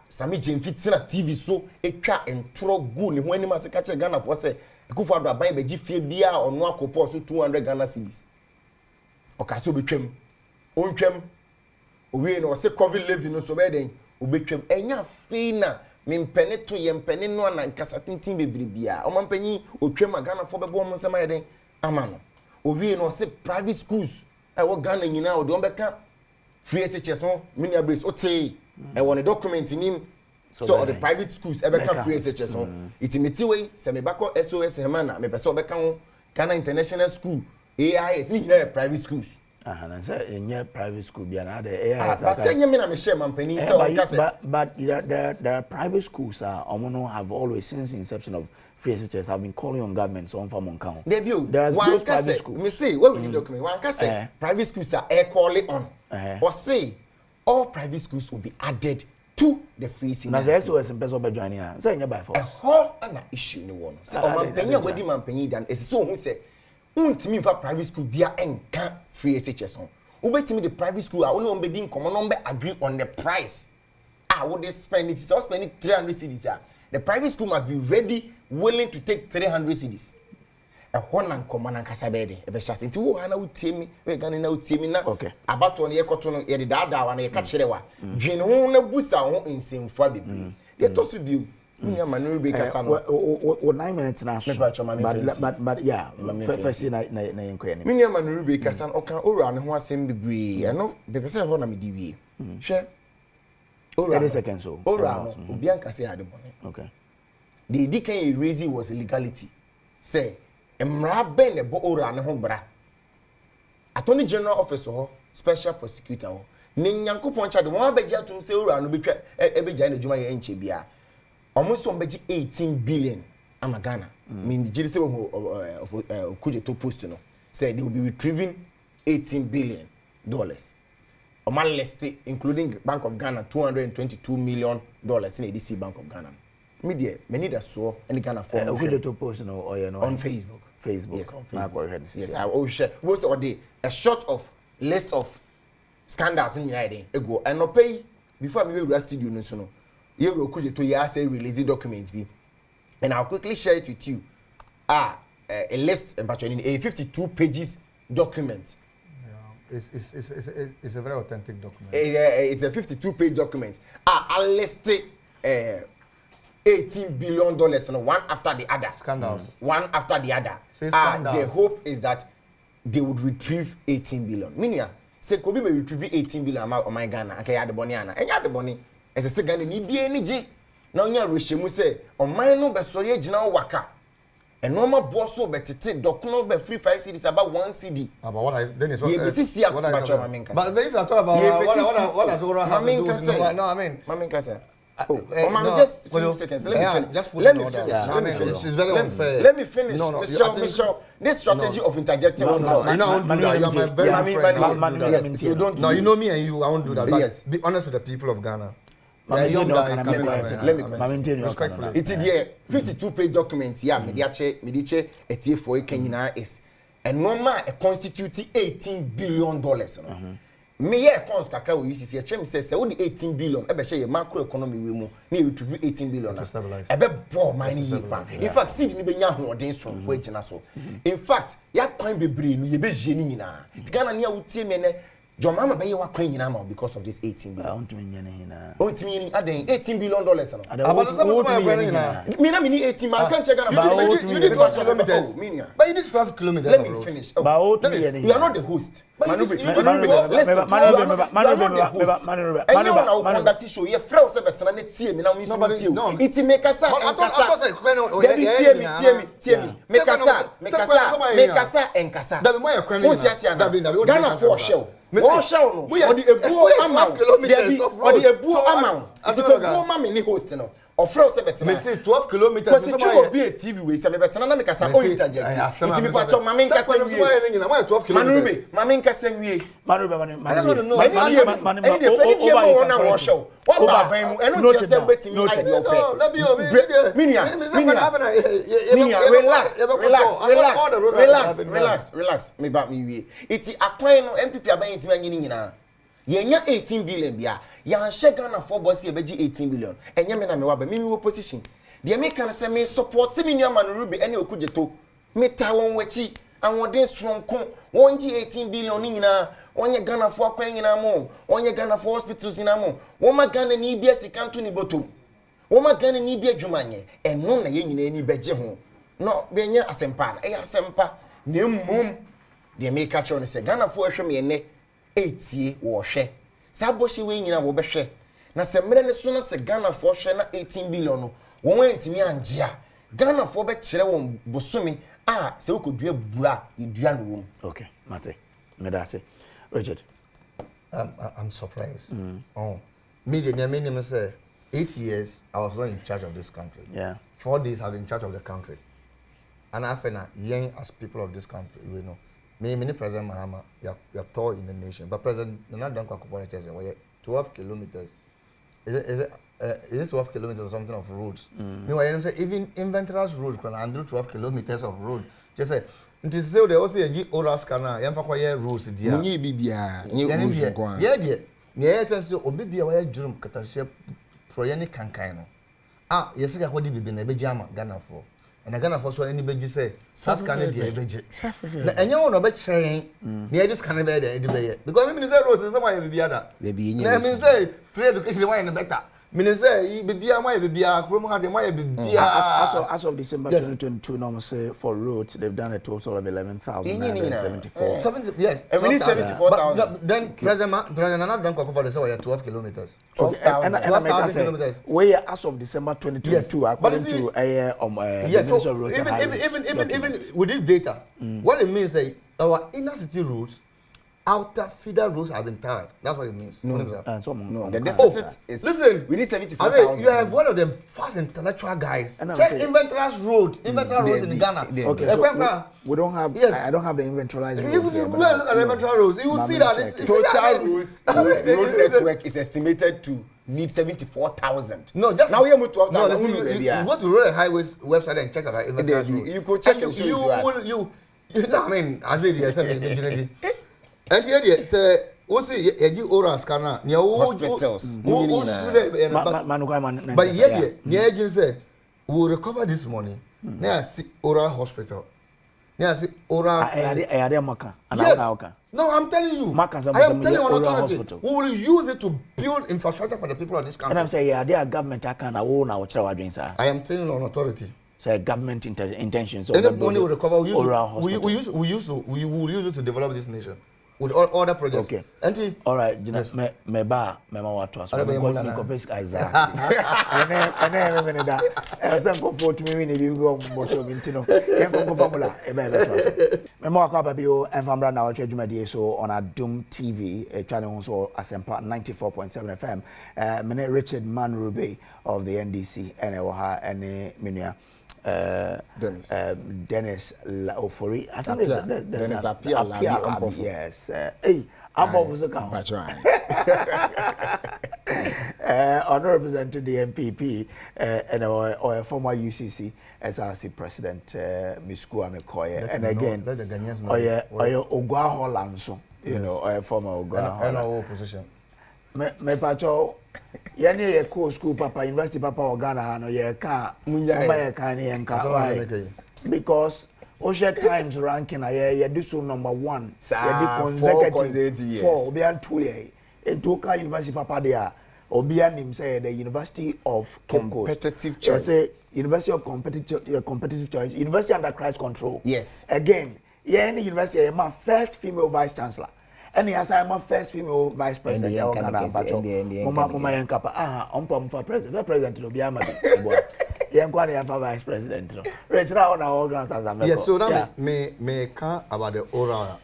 S3: sami jemfiti na TV so etwa entro gu ne ho anim aseka che Ghana for say ekufo ado aban beji fie bia ono akopo so 200 Ghana cedis okaso obetwam ontwam owie no se covid levy no so be den obetwam enya fe na mimpene to yempene no na nkasa tintin bebribia o mampanyi otwam Ghana for bebo mo nsema yeden ama no owie no se private schools e wo Ghana nyina o don beka free SHS no minia brace o te e won document nim so the private schools e beka free SHS no itimeti we se me bako SOS hemana me pese obeka ho Ghana International School AIS ni nyina private schools
S1: na say enye private school bia na the AIS
S3: but say nyame na me share mampani say o kase
S1: but the private schools omono have always since inception of free SHS have been calling on government so on for monka
S3: there's those private schools me say what we need document one kase private schools are calling on or say all private schools will be added to the free SHS
S1: na say SOS person be join here say enye by force
S3: ho na issue ni wono say o mampani wadi mampani dan so hu say untimi fa private school bia enka free SHS on ubetimi the private school a only on be din common number agree on the price would they spend it so spend 300 cedis the private school must be ready willing to take 300 cedis e honan common an kasabede e be chance nti wo hana utimi we gane na utimi na
S1: okay
S3: abato no ye koto no ye de dada wa na ye ka kirewa dwene ho na busa ho nsimfo bebre ye to so bi Unya Manuru Baker
S1: or 9 minutes now. But yeah, first na yenkwe.
S3: Minya Manuru Baker san okan ora ne ho asem bebre. E no be pese ho na me di wie. Hwe.
S1: Ora 30 seconds so.
S3: Ora obi anka say Adom.
S1: Okay.
S3: The dikan raise was illegality. Say emra ben ne bo ora ne ho bra. Attorney General Office ho special prosecutor ho. Ne nyankopon cha de won abegya tum say ora no betwa ebegya na djuma ye enche bia. Almost 18 billion Ghana. Mean the GDC of Kuje to post no said they will be retrieving $18 billion. Oman list including Bank of Ghana $222 million in ADC Bank of Ghana. Media many that saw any Ghana for
S1: Kuje to post no
S3: on Facebook.
S1: Yes, on Facebook.
S3: Yes, I will share. Most of the a short of list of scandals in United ago and no pay before me will studio no so. You will could to ya say release documents be, and I'll quickly share it with you. A list and a 52 pages document.
S5: Yeah, it's a very authentic document.
S3: It's a 52-page document. I'll list $18 billion one after the other.
S5: Scandals.
S3: One after the other. The hope is that they would retrieve 18 billion. Meaning, say Kobe may retrieve 18 billion amount of my Ghana. Okay, I had the money and I had the money. As a second ni bia ni je na onya rehemu se o man no be sori agina waka e normal boss so betete document be free 5 cedis about 1 cedi
S5: about what I then is what
S3: but then if I
S5: talk about what does Ora have to do with no I mean
S3: Kasa just few seconds let me finish
S5: it's very unfair
S3: let me finish Michelle this strategy of interjecting
S5: I don't do that. You are my very friend.
S3: You don't
S5: no you know me and you I won't do that but
S3: yes
S5: be honest with the people of Ghana.
S3: Let me respectfully. It is the 52-page document. Yeah, mediache etie for Kenya is a normal constitute $18 billion. me ye accounts kakra we UCC e chem say we 18 billion e be share macro economy we mu na e retrieve 18 billion e be ball mine ye pa in fact seed ni be nya hoden so we gina so in fact ya kwan bebre no ye be hie ni nyina Ghana ne a wutie me ne John Mahama be ye wa kwan nyina ma because of this 18 billion.
S1: I want to mean hina.
S3: Oh, to mean aden $18 billion no.
S5: About the
S3: Me na me 18 man can't check Ghana.
S5: You did 12 kilometers. But you did 12 kilometers.
S3: Let me finish.
S1: You
S3: are not the host. One shall no. Or the ebu amount. Or the ebu amount. As if a woman mini host no. Or fro sebet.
S5: Me say 12 kilometers.
S3: Because it will be a TV way. Say bet na make asa o interject. It me pacho mama nka say we.
S5: Na 12 kilometers.
S3: Mama nka say we.
S1: Manube.
S3: I don't know. Mani the fedi tie mo na wo show. What ba ban mu eno tie say betimi I dey opay. Minia, relax. Me back me we. Iti akwan no MPP aban intimi anyi ni nyina. Yenya 18 billion bia. Ya hye Ghana for boss e beji 18 billion. Enye me na me wa ba me opposition. De me kan say me support me nua man Ruby ene okujeto. Me ta won wachi anwodin stronko. Wonji 18 billion ni nyina. Onye Ghana for akwan nyina mo. Onye Ghana for hospitals nyina mo. Wo ma Ghana ni bia sikanto ni botom. Wo ma Ghana ni bia dwumanye. Eno na ye nyina ni beje ho. No be nya asempa. E asempa. Na mmom de me ka che say Ghana for hwe me ne etie wo hwe. Saboshi we nyina wo behwe na se mere ne so na se Ghana for hwe na 18 billion no won antimi anjia Ghana for be kire won bosumi se we kodua bura edua no wom.
S1: Okay, Mate. Me da say Richard.
S4: I'm surprised. Oh, me say 8 years I was not in charge of this country.
S1: Yeah.
S4: 4 days I've been in charge of the country. And after na yen as people of this country, we know. Me President Mahama, you're tall in the nation. But President Nnawotwe Akufo-Addo says, well, 12 kilometers. Is it 12 kilometers or something of roads? Meanwhile, you say even Inventors roads, and 12 kilometers of road. Just say, it is so they also give oral scanner, you have roads.
S3: Ni bibia, ni
S4: usu kwa. Yeah, dear. Yeah, it's so obibia where jurum katashe proyeni kankaino. Yes, I got the baby Jama Ghana for. And Ghana for so any beji say, South Canada beji. And you know, bet train near this Canada because I mean, say rose and somewhere be other. They be I mean, say free education why and better. Mean say be my baby,
S1: as of December 2022, normal say for roads they've done a total of 11,974.
S4: Yes,
S3: and we need 74,000.
S4: Then President Nnawotwe Akufo-Addo say 12 kilometers.
S1: 12,000 kilometers. Where as of December 2022, according to
S4: yes, so even with this data, what it means is our inner city roads, outer feeder roads have been tired. That's what it means.
S3: No. The deficit is.
S4: Listen,
S3: we need 74,000.
S4: You have one of them fast intellectual guys. Check Inventors roads in Ghana.
S1: Okay, so we don't have. Yes. I don't have the inventorized roads.
S4: If you look at Inventors roads, you will see that this
S3: total road network is estimated to need 74,000.
S4: No, just
S3: now we are moving to
S4: 12,000. You go to Road and Highways website and check about Inventors roads.
S3: You could check and show it to us.
S4: You know, I mean, as it is, and here say also ye oral scanner near
S3: hospitals.
S4: But yet say we will recover this money. Now see oral hospital. Now see oral.
S1: Yes.
S4: No, I'm telling you. I am telling you on authority. We will use it to build infrastructure for the people of this country.
S1: And I'm saying they are government account. I
S4: am telling you on authority.
S1: Say government intentions.
S4: And the money will recover. We will use it to develop this nation. With all other projects.
S1: Okay.
S4: Auntie.
S1: All right. Yes. Me what was. Me copy Isaac. And then that. Some go for me when you go moto mintino. Yen go formula. Me mo akwa babio enfambra na watch Nnawotwe so on Adom TV channel so Asempa 94.7 FM. Me Richard Manrube of the NDC and Minua Dennis Ofori. I think there's a yes. Hey, I'm always a count.
S3: That's right.
S1: Honor represented the MPP and or former UCC SRC President Miss Kwame Koye. And again, Ogwaho Lanso. you know, or a former
S5: Ghana position.
S1: Me pacho, yani ye co school papa, university papa or Ghana, no ye ka, munya ka ni enka. Because Ocean Times ranking, ye do so number 1. Ye do consecutive 4, obi an 2 ye. In Toka University papa there, obi an him say the University of
S3: Competitive Choice.
S1: Say University of Competitive Choice, University under Christ Control.
S3: Yes.
S1: Again, any university, my first female vice chancellor. And yes, I'm my first female vice president. Mama Yankapa, for president. President will be a Yankwana for vice president. Right now, on our grants as a
S5: yes, so that may can about the oral,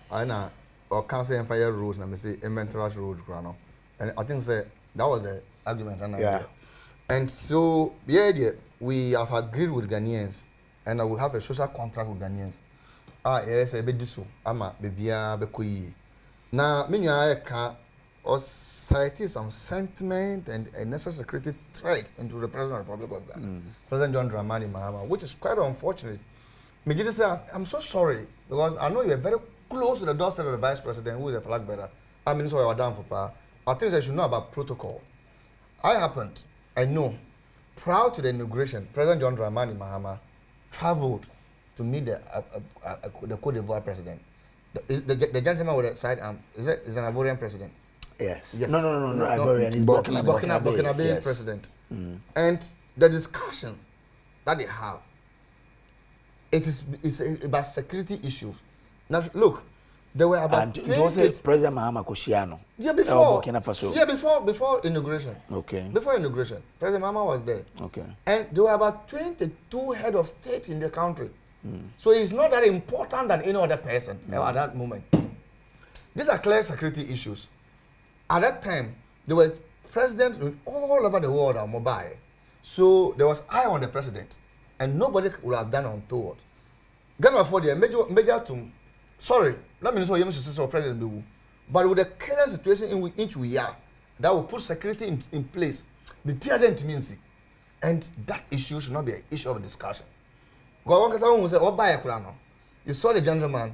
S5: or council and fire rules, and I say inventory rules, and I think that was the argument. And so, we have agreed with Ghanaians, and we have a social contract with Ghanaians. Yes, a bit this, baby, now, I can cite some sentiment and a national security threat into the President of the Republic of Ghana, President John Dramani Mahama, which is quite unfortunate. Mijide say, I'm so sorry, because I know you're very close to the doorstep of the Vice President, who is a flag bearer. I mean, so you're down for power. I think they should know about protocol. I know, prior to the inauguration, President John Dramani Mahama traveled to meet the Cote d'Ivoire president. The gentleman with the side arm is an Ivorian president.
S1: Yes. No. Ivorian is Burkina
S5: president. And the discussions that they have, it's about security issues. Now look, there were about
S1: it was President Mahama Koscielny.
S5: Before inauguration.
S1: Okay.
S5: Before inauguration, President Mahama was there.
S1: Okay.
S5: And there were about 22 head of state in the country. So it's not that important than any other person at that moment. These are clear security issues. At that time, there were presidents all over the world are mobile. So there was eye on the president, and nobody would have done untoward. Ghana for the major to sorry, let me know you say president do. But with the current situation in which we are, that will put security in place, be peer them to means, and that issue should not be an issue of discussion. You saw the gentleman.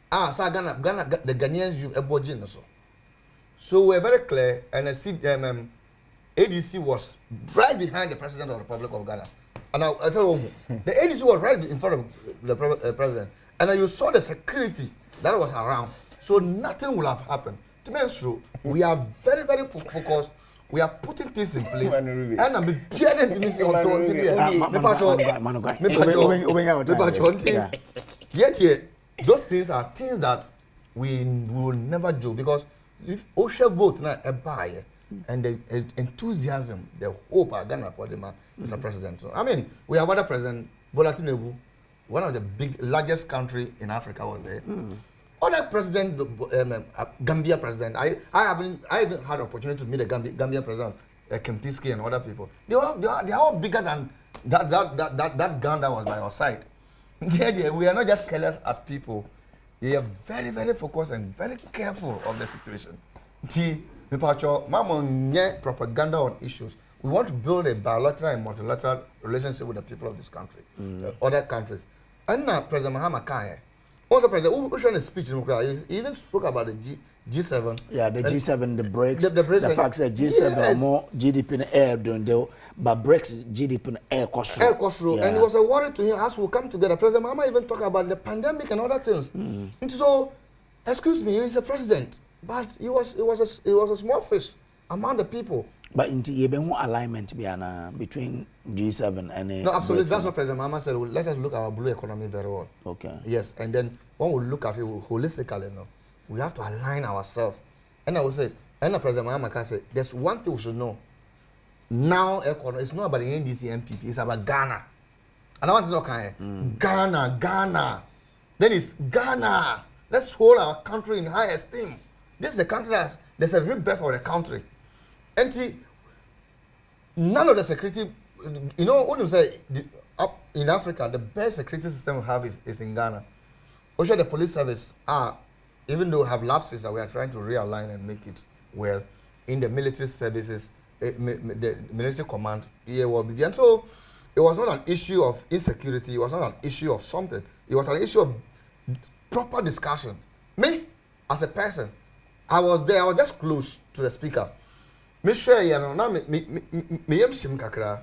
S5: Ghana, the Ghanaians use a budget so. So we're very clear, and I see ADC was right behind the President of the Republic of Ghana. And I said, the ADC was right in front of the president. And then you saw the security that was around. So nothing will have happened. To be true, we are very, very focused. We are putting things in place, and I'm beginning to Yet, those things are things that we will never do because if OSHA vote now a buyer and the enthusiasm, the hope are Ghana for them, Mr. President. So, I mean, we have other president, Bola Tinubu, one of the largest country in Africa was there. Other president, Gambia president, I haven't had opportunity to meet the Gambia president, Kempinski and other people. They are all bigger than that gun that was by our side. We are not just careless as people. We are very, very focused and very careful of the situation. Propaganda on issues. We want to build a bilateral and multilateral relationship with the people of this country, other countries. And now President Mahama Kanye. Also, President, who showed a speech in Ukraine, he even spoke about the G7. Yeah, the G7, the BRICS. The fact that G7 are more GDP in air doing but BRICS GDP in air cost. Air cost, and it was a worry to him as we come together. President Mahama even talk about the pandemic and other things. And so, excuse me, he's a president, but he was a small fish among the people. But in the alignment between G7 and no, absolutely. That's what President Mahama said. Let us look at our blue economy very well. Okay. Yes, and then when we look at it holistically, we have to align ourselves. And I will say, and President Mahama said, there's one thing we should know. Now, it's not about the NDC MPP. It's about Ghana. And I want to say, Ghana. Then it's Ghana. Let's hold our country in high esteem. This is the country there's a rebirth of the country. And none of the security, when you say up in Africa, the best security system we have is in Ghana. Also, the police service even though have lapses that we are trying to realign and make it well in the military services, the military command, and so it was not an issue of insecurity. It was not an issue of something. It was an issue of proper discussion. Me, as a person, I was there. I was just close to the speaker. Me sure you know. Now me shim kakra.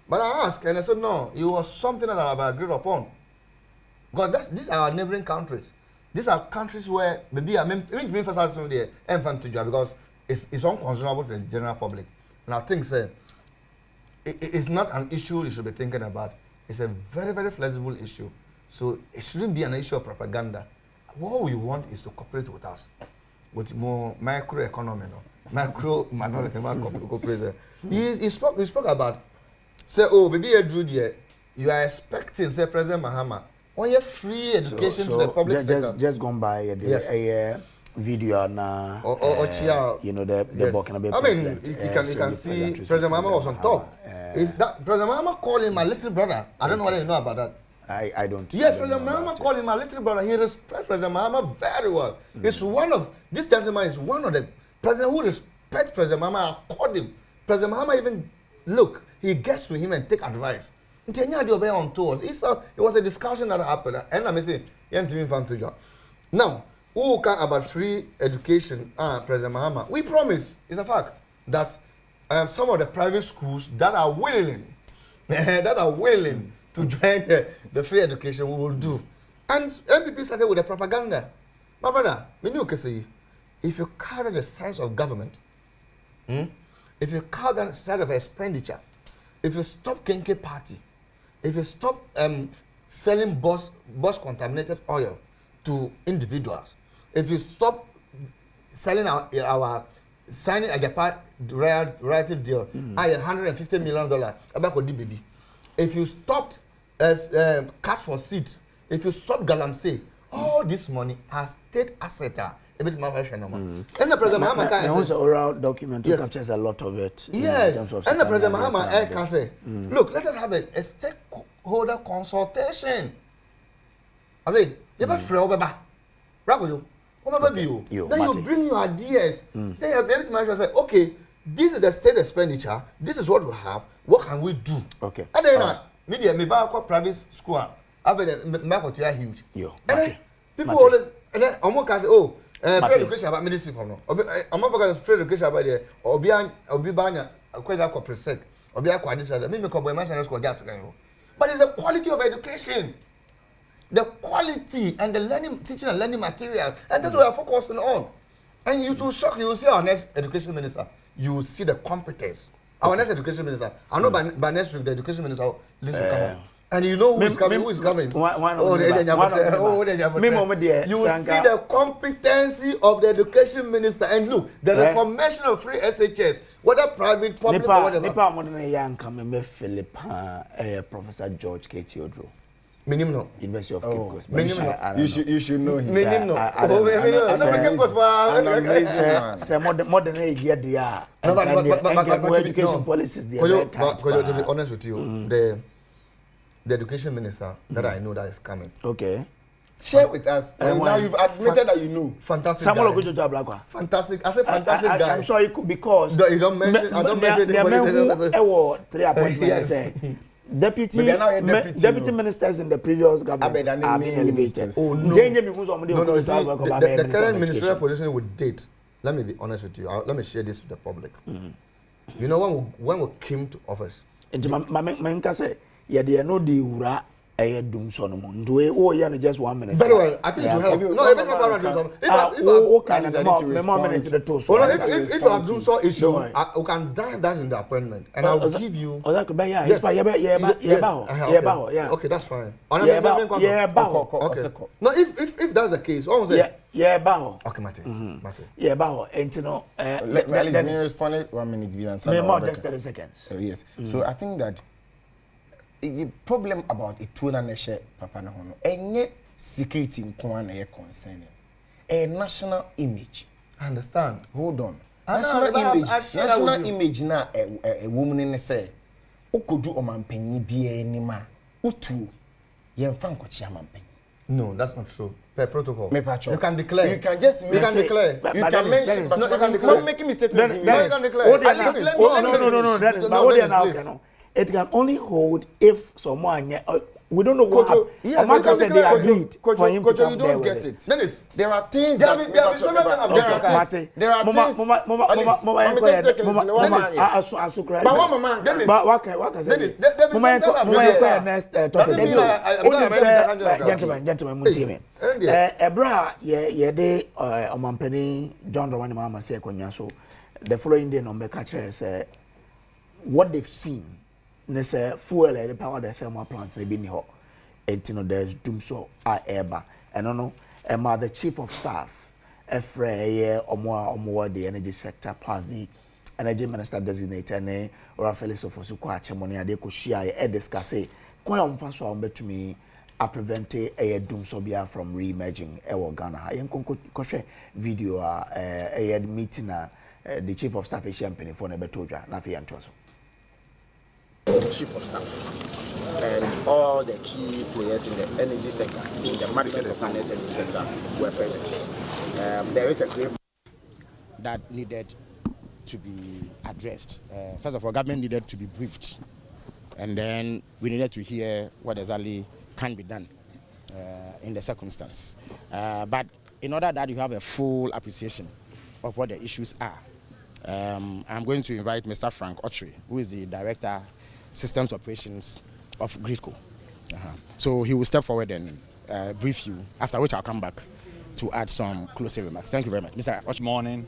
S5: But I asked and I said no. It was something that I have agreed upon. God, these are our neighboring countries. These are countries where maybe I mean first ask me there because it's unconscionable to the general public. And I think it's not an issue you should be thinking about. It's a very, very flexible issue. So it shouldn't be an issue of propaganda. What we want is to cooperate with us, with more microeconomy, micro minority, cooperate. He spoke about, say, oh, maybe you are expecting, say, President Mahama, on your free education to the public sector.
S1: Just gone by a video now,
S5: you know,
S1: the Burkina Faso president.
S5: You can see President Mahama was on top. Is that President Mahama called him my little brother? I don't know whether you know about that.
S1: I don't.
S5: Yes, President Mahama called him my little brother. He respects President Mahama very well. It's one of this gentleman is one of the president who respects President Mahama. I called him. President Mahama even look. He gets to him and take advice. On tours. It was a discussion that happened, and I'm saying, now, who can about free education? President Mahama, we promise. It's a fact that some of the private schools that are willing, to join the free education, we will do. And MPP started with the propaganda. My brother, if you carry the size of government, if you carry the size of expenditure, if you stop Kenke party, if you stop selling bus contaminated oil to individuals, if you stop selling our signing a Japan relative deal, $150 million about baby. If you stopped cash for seats, if you stop Galamsey, all this money has state asset. A bit more fashion. And the President Mahama
S1: can say oral document captures a lot of it.
S5: Yes, and the President Mahama can say, look, let us have a stakeholder consultation. I say, you have then you bring your ideas. Then you have to say, okay, this is the state expenditure. This is what we have. What can we do?
S1: Okay.
S5: And then media, me buy a private school. I've been market huge. And then people always, and then I'm can say, oh, free education about medicine from now. I'm not going to free education about there. Or be buying a question for presec. Or be a quadrilla. Me come by my school just. But it's the quality of education. The quality and the learning, teaching and learning material, and that's what we are focusing on. And you will shock, you will see our next education minister, you will see the competence. Our next education minister, I know by next week the education minister list will come out. And you know who is coming, You will see the competency of the education minister. And look, the reformation of free SHS, whether private, public, or whatever.
S1: Professor George K. Theodore.
S5: Minimum.
S1: University of Cape Coast.
S3: You should know him.
S5: Minimum. More than a year they are. Education policies. To be honest with you, the education minister that I know that is coming.
S3: Okay. Share with us. Now you've admitted that you know.
S5: Fantastic. Fantastic. I say fantastic guy.
S1: I'm sure it could because
S5: you don't mention. I don't mention
S1: anybody. 3 appointments. Deputy ministers in the previous government are being elevated.
S5: Oh no. The current ministerial position with date. Let me be honest with you. Let me share this with the public. You know when we came to office.
S1: Adom Solomon. Do it just 1 minute.
S5: Very well. I think it will help. No, if Adom saw issue, we can dive that in the appointment, and I'll give you. Okay, that's fine. Okay. No, if that's the case, almost okay, Mate.
S1: And you know,
S3: let me respond 1 minute.
S1: More than 30 seconds.
S3: Yes. So I think that. The problem about a tuna nation, Papa Nahono, any security in Kwan concerning a national image.
S5: I understand.
S3: Hold on. National image now a woman in the say, who could do a man penny be any man, who two young Franco Chairman penny.
S5: No, that's not true. Per protocol.
S3: You
S5: can declare.
S3: You can just
S5: declare.
S3: You can mention.
S5: No, you can declare.
S3: Not making mistakes. No,
S5: you can declare.
S1: No. That is. But what they are now, it can only hold if someone We don't know what happened.
S3: Yes,
S1: Amaka said they agreed for him to come
S3: you
S1: there
S3: don't
S1: with
S3: get
S1: it.
S3: it. There are things
S5: There
S3: that
S5: are several things I've done.
S3: there are things.
S1: Gentlemen, Ebra, ye Omampeni, John Romani Mama say so the following day number catcher say what they've seen. Say fuel the power the thermal plants they been here. And you know there's doom so eba. And no the chief of staff, Efre or more the energy sector plus the energy minister designated ne or Felix of Osukwa Chemonia de Kushia discuss quite on to me a prevent a doom so from re-emerging Ghana. I am video a meeting the chief of staff is champagne for Nebetoja, Nafi and Trosso.
S6: The chief of staff and all the key players in the energy sector, in the management of finance energy sector, were present. There is a great that needed to be addressed. First of all, government needed to be briefed, and then we needed to hear what exactly can be done in the circumstance. But in order that you have a full appreciation of what the issues are, I'm going to invite Mr. Frank Nnawotwe, who is the director systems operations of Gridco. So he will step forward and brief you, after which I'll come back to add some closing remarks. Thank you very much. Mr.
S7: Good morning.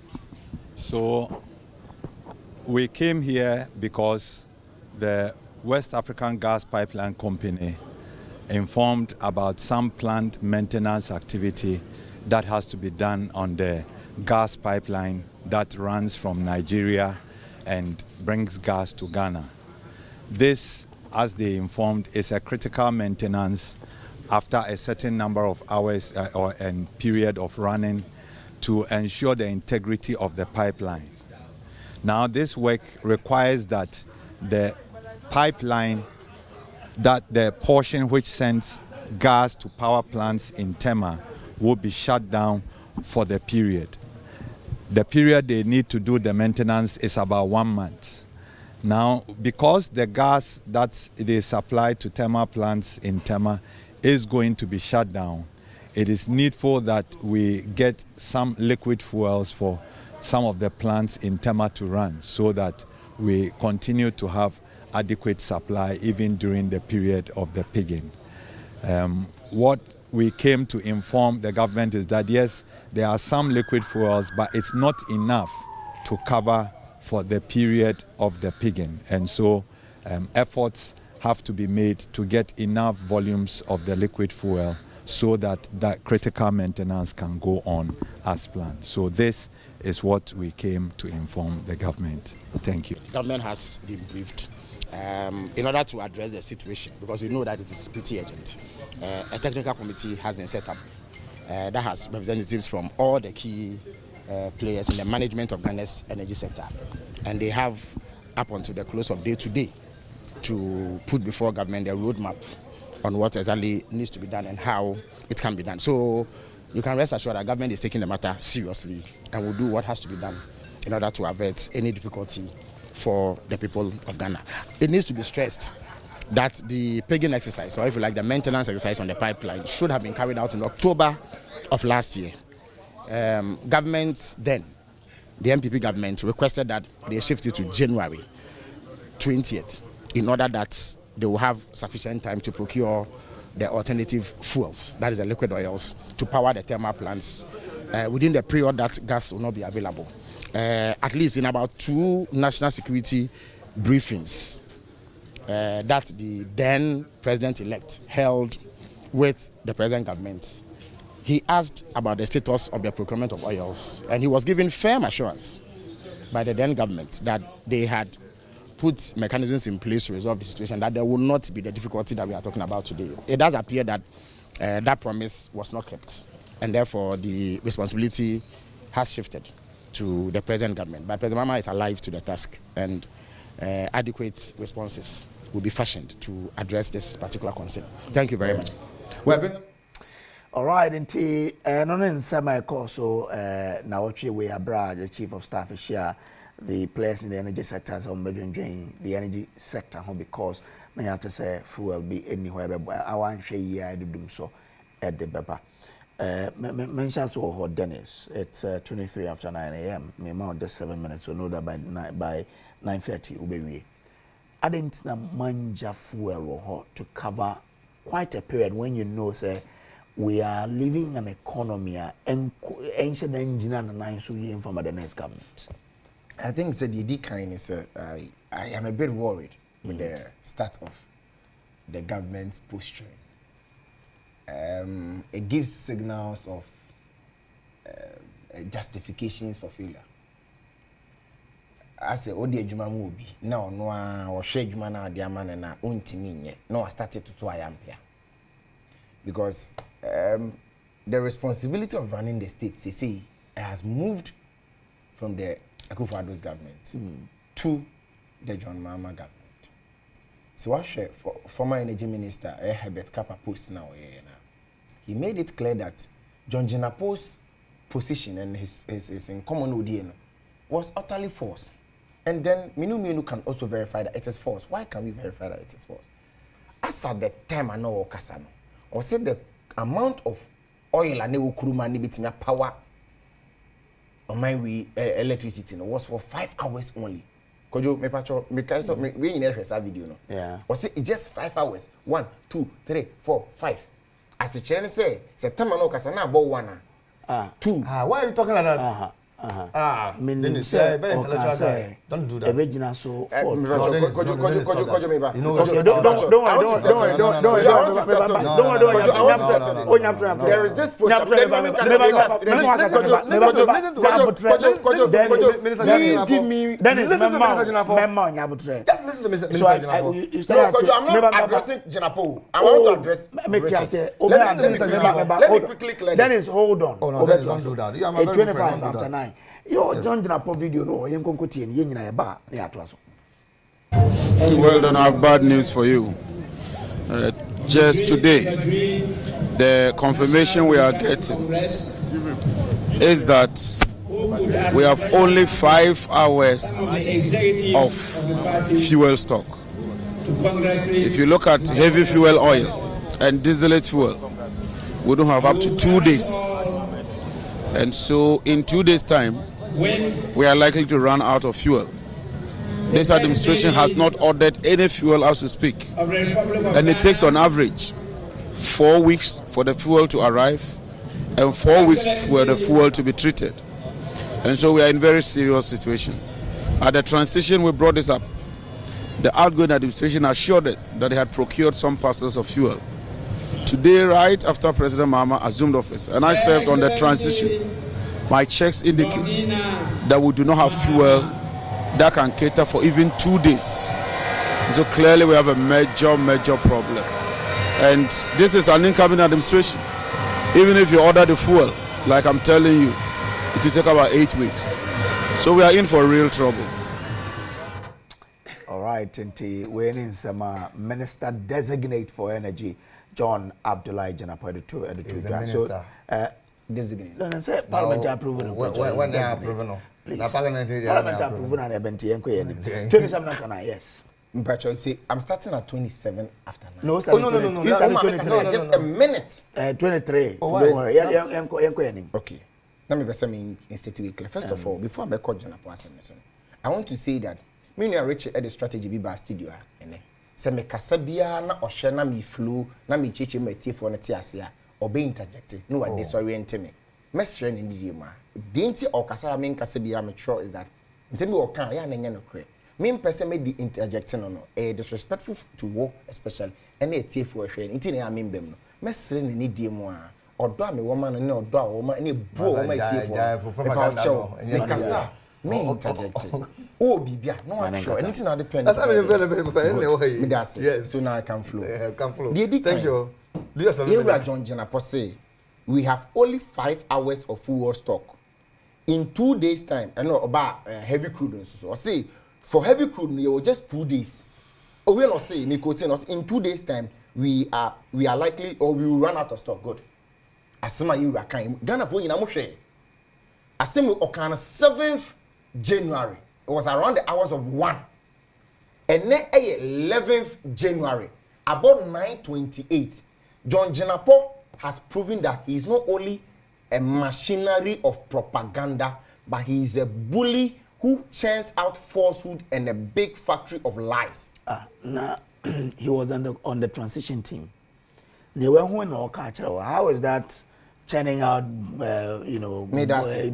S7: So we came here because the West African Gas Pipeline Company informed about some plant maintenance activity that has to be done on the gas pipeline that runs from Nigeria and brings gas to Ghana. This, as they informed, is a critical maintenance after a certain number of hours and period of running to ensure the integrity of the pipeline. Now, this work requires that the pipeline, that the portion which sends gas to power plants in Tema will be shut down for the period. The period they need to do the maintenance is about 1 month. Now, because the gas that they supply to Tema plants in Tema is going to be shut down, it is needful that we get some liquid fuels for some of the plants in Tema to run so that we continue to have adequate supply even during the period of the pigging. What we came to inform the government is that yes, there are some liquid fuels, but it's not enough to cover for the period of the pigging. And so efforts have to be made to get enough volumes of the liquid fuel so that that critical maintenance can go on as planned. So this is what we came to inform the government. Thank you.
S6: The government has been briefed in order to address the situation, because we know that it is pretty urgent. A technical committee has been set up that has representatives from all the key players in the management of Ghana's energy sector, and they have up until the close of day today to put before government a roadmap on what exactly needs to be done and how it can be done. So you can rest assured that government is taking the matter seriously and will do what has to be done in order to avert any difficulty for the people of Ghana. It needs to be stressed that the pigging exercise, or if you like, the maintenance exercise on the pipeline, should have been carried out in October of last year. Government then, the MPP government, requested that they shift it to January 20th in order that they will have sufficient time to procure the alternative fuels, that is the liquid oils, to power the thermal plants within the period that gas will not be available. At least in about 2 national security briefings that the then president-elect held with the present government, he asked about the status of the procurement of oils, and he was given firm assurance by the then government that they had put mechanisms in place to resolve the situation, that there will not be the difficulty that we are talking about today. It does appear that that promise was not kept, and therefore the responsibility has shifted to the present government. But President Mahama is alive to the task, and adequate responses will be fashioned to address this particular concern. Thank you very much.
S1: All right, until no in semi course, so Nnawotwe we are the chief of staff is here. The players in the energy sector are the energy sector because na ya to say fuel be anywhere be awan hwe yi I dum so at the beba. Mention so Dennis, it's 23 after 9 a.m. Me amount just 7 minutes, so know that by 9:30 ubewie. I didn't na manja fuel or to cover quite a period when you know say we are living in an economy and ancient engine and nine so you from the next government.
S3: I think the kind is I am a bit worried with the start of the government's posturing. It gives signals of justifications for failure. I say, "Oh, the Juma movie no, or share Juma now, dear man, and I untimi no, I started to I am here because the responsibility of running the state, say, has moved from the Akufo-Addo's government to the John Mahama government. So, I share for former energy minister Herbert Kappa post now. He made it clear that John Jinapo's position and his in common with him was utterly false. And then Minu can also verify that it is false. Why can we verify that it is false? As at the time I know Kasano, or said the amount of oil and ukuruma power on my electricity was for 5 hours only. Could you we in a video no?
S1: Yeah.
S3: Or say it's just 5 hours. 1, 2, 3, 4, 5. As the chairman say time no Kasana about 1. 2.
S5: Why are you talking like that?
S1: Meaning
S5: say very intellectual guy. Don't do that.
S1: Original so
S3: Don't worry. There is this post. I'm not addressing Jinapo. I want to address. Let me quickly clear this.
S1: Dennis, hold on.
S5: Don't do that.
S1: 25 after 9. Yo, John Jinapo video no, yen konkoti en yen nyina e ba na ya to aso.
S8: Well done, I have bad news for you. Just today, the confirmation we are getting is that we have only 5 hours of fuel stock. If you look at heavy fuel oil and distillate fuel, we don't have up to 2 days. And so in 2 days' time, we are likely to run out of fuel. This administration has not ordered any fuel as we speak. And it takes on average 4 weeks for the fuel to arrive and 4 weeks for the fuel to be treated. And so we are in a very serious situation. At the transition, we brought this up. The outgoing administration assured us that they had procured some parcels of fuel. Today, right after President Mahama assumed office, and I served on the transition, my checks indicate that we do not have fuel that can cater for even 2 days. So clearly we have a major problem. And this is an incoming administration. Even if you order the fuel, like I'm telling you, it will take about 8 weeks. So we are in for real trouble.
S1: All right, we're in some Minister Designate for Energy, John Abdullahi Jinapo, editor. So,
S3: designate.
S1: No, say Parliamentary approval.
S5: When they are approving,
S1: Parliamentary approval and event 27 after 9. Yes.
S3: I'm starting at 27 after 9.
S1: No,
S3: no.
S1: You started 23.
S3: Just a minute.
S1: 23.
S5: Oh,
S1: don't worry.
S3: Okay. Let me say me institute. First of all, before I call Jinapo, I want to say that me and Richard at the strategy be by studio. Se me kasabia na ohwe na me flow na me cheche matie for na tiasia obe interject no wa disorient me mesre ne ndidi ma denti okasa me kasabia me sure is that nsemi o kan ya na nya no kre me mpese me di interject no disrespectful to wo especially ene etie for hwe nti na ya me mbem no mesre ne ndidi mu a odo a me wo ma no ne odo a wo ma ne bu wo ma etie for me pa cho me kasa me interject. Oh, Bibia, no, I'm sure. Anything that depends.
S5: That's very
S3: Yes. So now I can flow.
S5: Thank you.
S3: John Jinapo say we have only 5 hours of fuel stock. In 2 days' time, I know about heavy crude. So I say for heavy crude, it was just 2 days. Oh, we not say in 2 days' time we are likely or we will run out of stock. Good. Asema you can Ghana for you na mo share. Asema okana 7th January. It was around the hours of 1. And then 11th January, about 9:28, John Jinapo has proven that he is not only a machinery of propaganda, but he is a bully who churns out falsehood and a big factory of lies.
S1: Now, he was on the transition team. How is that churning out,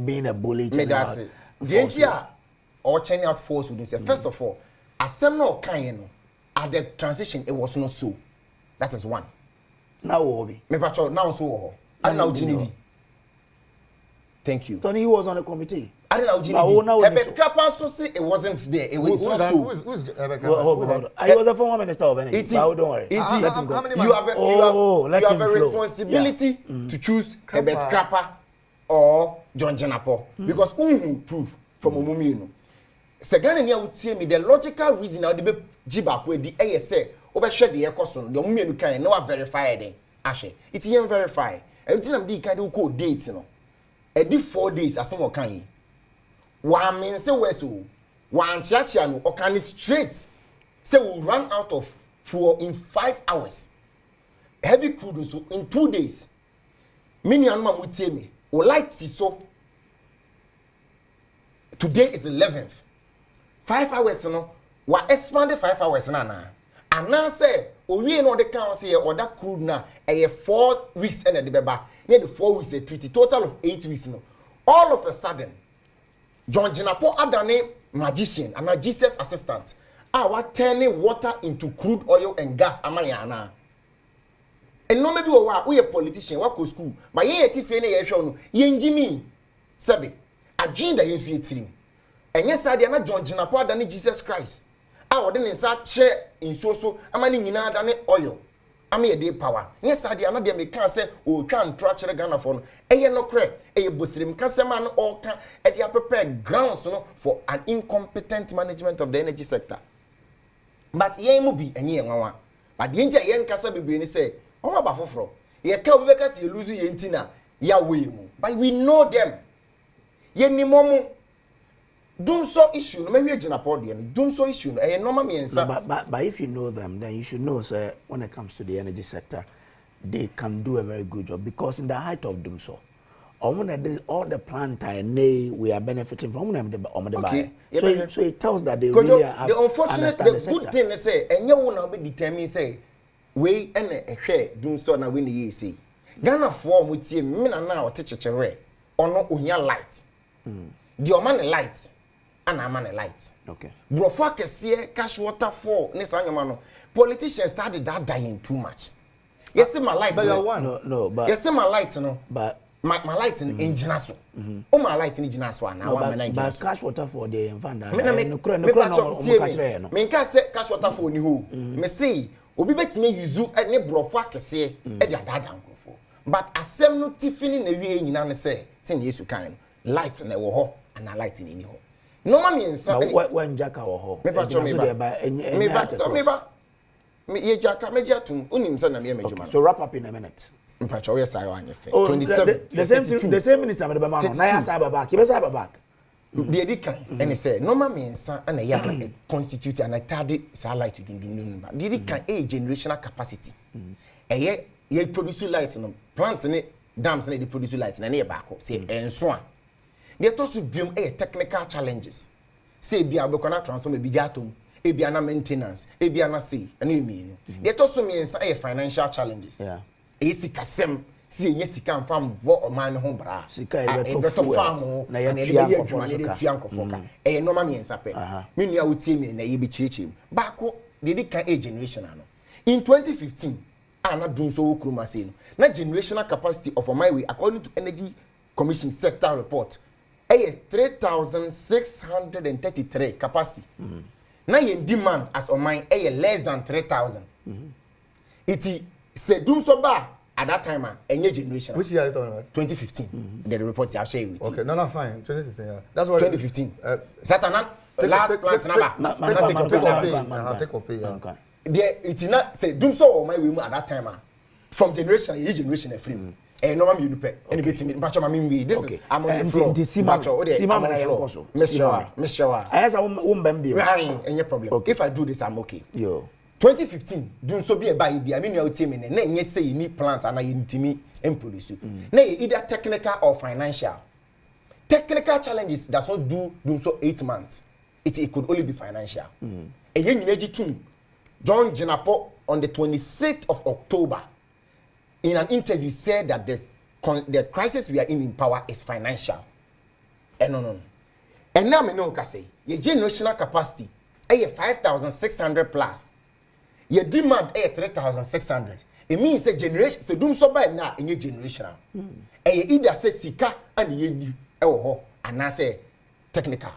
S1: being a bully?
S3: The idea or churning out falsehood is first of all, as some no kind at the transition, it was not so. That is one.
S1: Now, Obi.
S3: Now so. I know Ginidi. Thank you.
S1: Tony was on the committee.
S3: I don't know. Herbert Krapa so say it wasn't there. It was not so.
S5: Who's Herbert Krapa?
S1: He was the former minister of energy. Don't worry.
S3: Let him go. You have a responsibility to choose Herbert Krapa or John Jinapo because proof from Omumino. Second, you would say me the logical reason I be jiba with the ASA overshare the ecoson. The Omumino can no verify it. Ashe, it ain't verify. Everything I'm doing can code dates, Every 4 days, as some kind. One means say weso, one chachiano or can straight. Say we'll run out of fuel in 5 hours. Heavy crude so in 2 days. Many animal would tell me, or light see so. Today is 11th. 5 hours, we expanded 5 hours now. And now say, we know the council or that crude now, 4 weeks and the beba. Near the 4 weeks, a treaty, total of 8 weeks. All of a sudden, John Jinapo Adane, magician, and a Jesus assistant, are turning water into crude oil and gas. Amayana. And no maybe we a politician, we go school, but ye tifene show yen Jimmy Sabi, agenda yen suitim. And yes, I na John Jinapo Adane Jesus Christ. I would then say share in so amani nyina adane oil. Ami a day power. Yes, I na dem can say o can trach Ghana for eye no cre eye bosirim kasema no all can e dey prepare grounds for an incompetent management of the energy sector. But yen mu bi enye enwa. But the yen yen kasa bebre ni say o ma ba foforo. Ye ka obi beka say lose yen tina ya we mu. But we know them. Yen ni momu Doom so issue, maybe a Jinapo, doom so issue, a normal means.
S1: But if you know them, then you should know, sir, when it comes to the energy sector, they can do a very good job because in the height of doom so, all the plant we are benefiting from them. Okay. So it tells that they really have
S3: the unfortunate, the good thing they say, and you will not be determined, say, we and a share doom so now win the year say. Ghana form with you, men are now teach a ray or no unya light. The man light. And I'm on a light.
S1: Okay.
S3: Brofa kesiye cash water for nisanyamano. Politicians started that dying too much. Yes, my light.
S5: But you're one.
S1: No, but
S3: yes, my light,
S5: But
S3: my light in Jinaso. Oh, my light in Jinaso now.
S1: But cash water for the infant.
S3: Me can say cash water for ni who. Me say obi betime yuzu ne brofa kesiye e dia dada nkofo. But asem no tifini na wie nyina ne say Yesu kan light na wo ho and light ni ni ho. No mami insa
S1: when jaka wo ho
S3: me ye jaka me jatum unim sa na me mejuma.
S1: So wrap up in a minute.
S3: Mpacho yes I wan yefe
S1: 27 the same minute am be ma no na ya sa back you be sa back
S3: the edikan and say no mami insa na ya constitute an atade sa light dundun ba the edikan a generational capacity ye produce light no plants ne dams ne dey produce light na e ba ko say enso a they toss to biom technical challenges. Say bia bekona transform bi jatom, e bia na maintenance, e bia na say, and you mean. They toss to me financial challenges.
S1: Yeah.
S3: E sikasem, see enye sika mfam wo o man ho bra.
S1: Sika e beto farm
S3: na ye fiankofoka. E normal me nsape. Me nua wotie me na ye bi chichim. Baako dey kan a generation ano. In 2015, ana dun so okruma say no. Na generational capacity of my way according to Energy Commission sector report. 3,633 capacity. Now in demand as on mine less than 3,000. It said doom so bad at that time and your generation.
S5: Which year are you talking about?
S3: 2015. The report I'll share with you.
S5: Okay, no, fine. 2015, yeah. That's what
S3: 2015. Satanan last plant number.
S5: Take up pay.
S3: There it not say doom so on my way at that time. From generation, each generation free. no mama you pay any bit me bacho mama we this is I'm on the floor
S1: Sima na yankoso
S3: Mr.
S1: I say won be
S3: any problem if I do this I'm okay
S1: yo
S3: 2015 dun so be e buy bi I mean you tell me na enye say you need plant and you ntimi produce na either technical or financial technical challenges does not do so 8 months it could only be financial eye nyinaji tum John Jinapo on the 26th of October in an interview said that the crisis we are in power is financial. No. And now me know ka say, your generational capacity is 5,600 plus. Your demand is 3,600. It means a generation so doom so by now in your generational. And you either say sika and ye new and I say technical.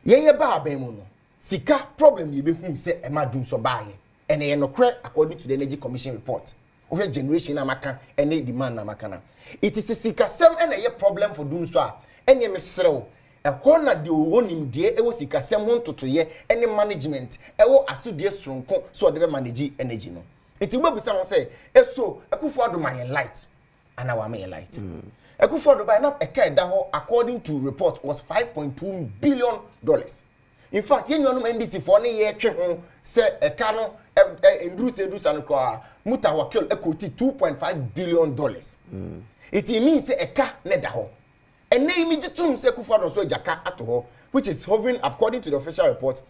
S3: Ye ba be mo no. Sika problem you be who say e ma doom so by and e no credit according to the Energy Commission report. Over generation amaka any demand amaka na it is a sikasem and a problem for doing so any mesrew e hona de onim de e wo sikasem ho toto ye any management e wo asodie stronko so de be manage energy no it will be someone say eso Akufo-Addo my light and our my light Akufo-Addo by na e ka da ho according to report was $5.2 billion. In fact, you know NDC for any year say a canon Ndrusa no kwa muta wa kill equity $2.5 billion. It means a car neda ho. And name ijitum say Akufo-Addo so jaka ato ho, which is hovering according to the official report.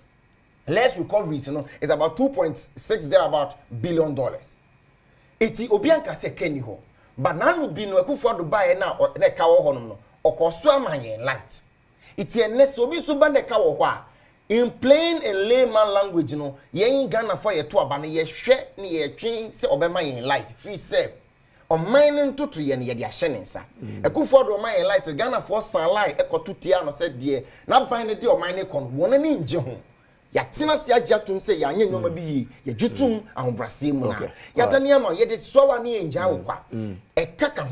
S3: Less recoveries, is about 2.6 there about $1 billion. Iti obianka se keni ho. But nanu bi no Akufo-Addo buy na ne ka wo ho no. Okoso amanye light. Iti enne so bi so ba ne ka wo ho a. In plain and layman language, yen Ghana for your tour, but ye share near train, say obema yen light, free say. On mining to yen ye shenning, sir. A good for my light, Ghana for sunlight, echo to Tiano said, dear, not bind the deal mining con one and in Jehon. Yatina sia jatum say, ya no be ye jutum and Brasim. Yataniama, yet it's so ani in Jawa. A kaka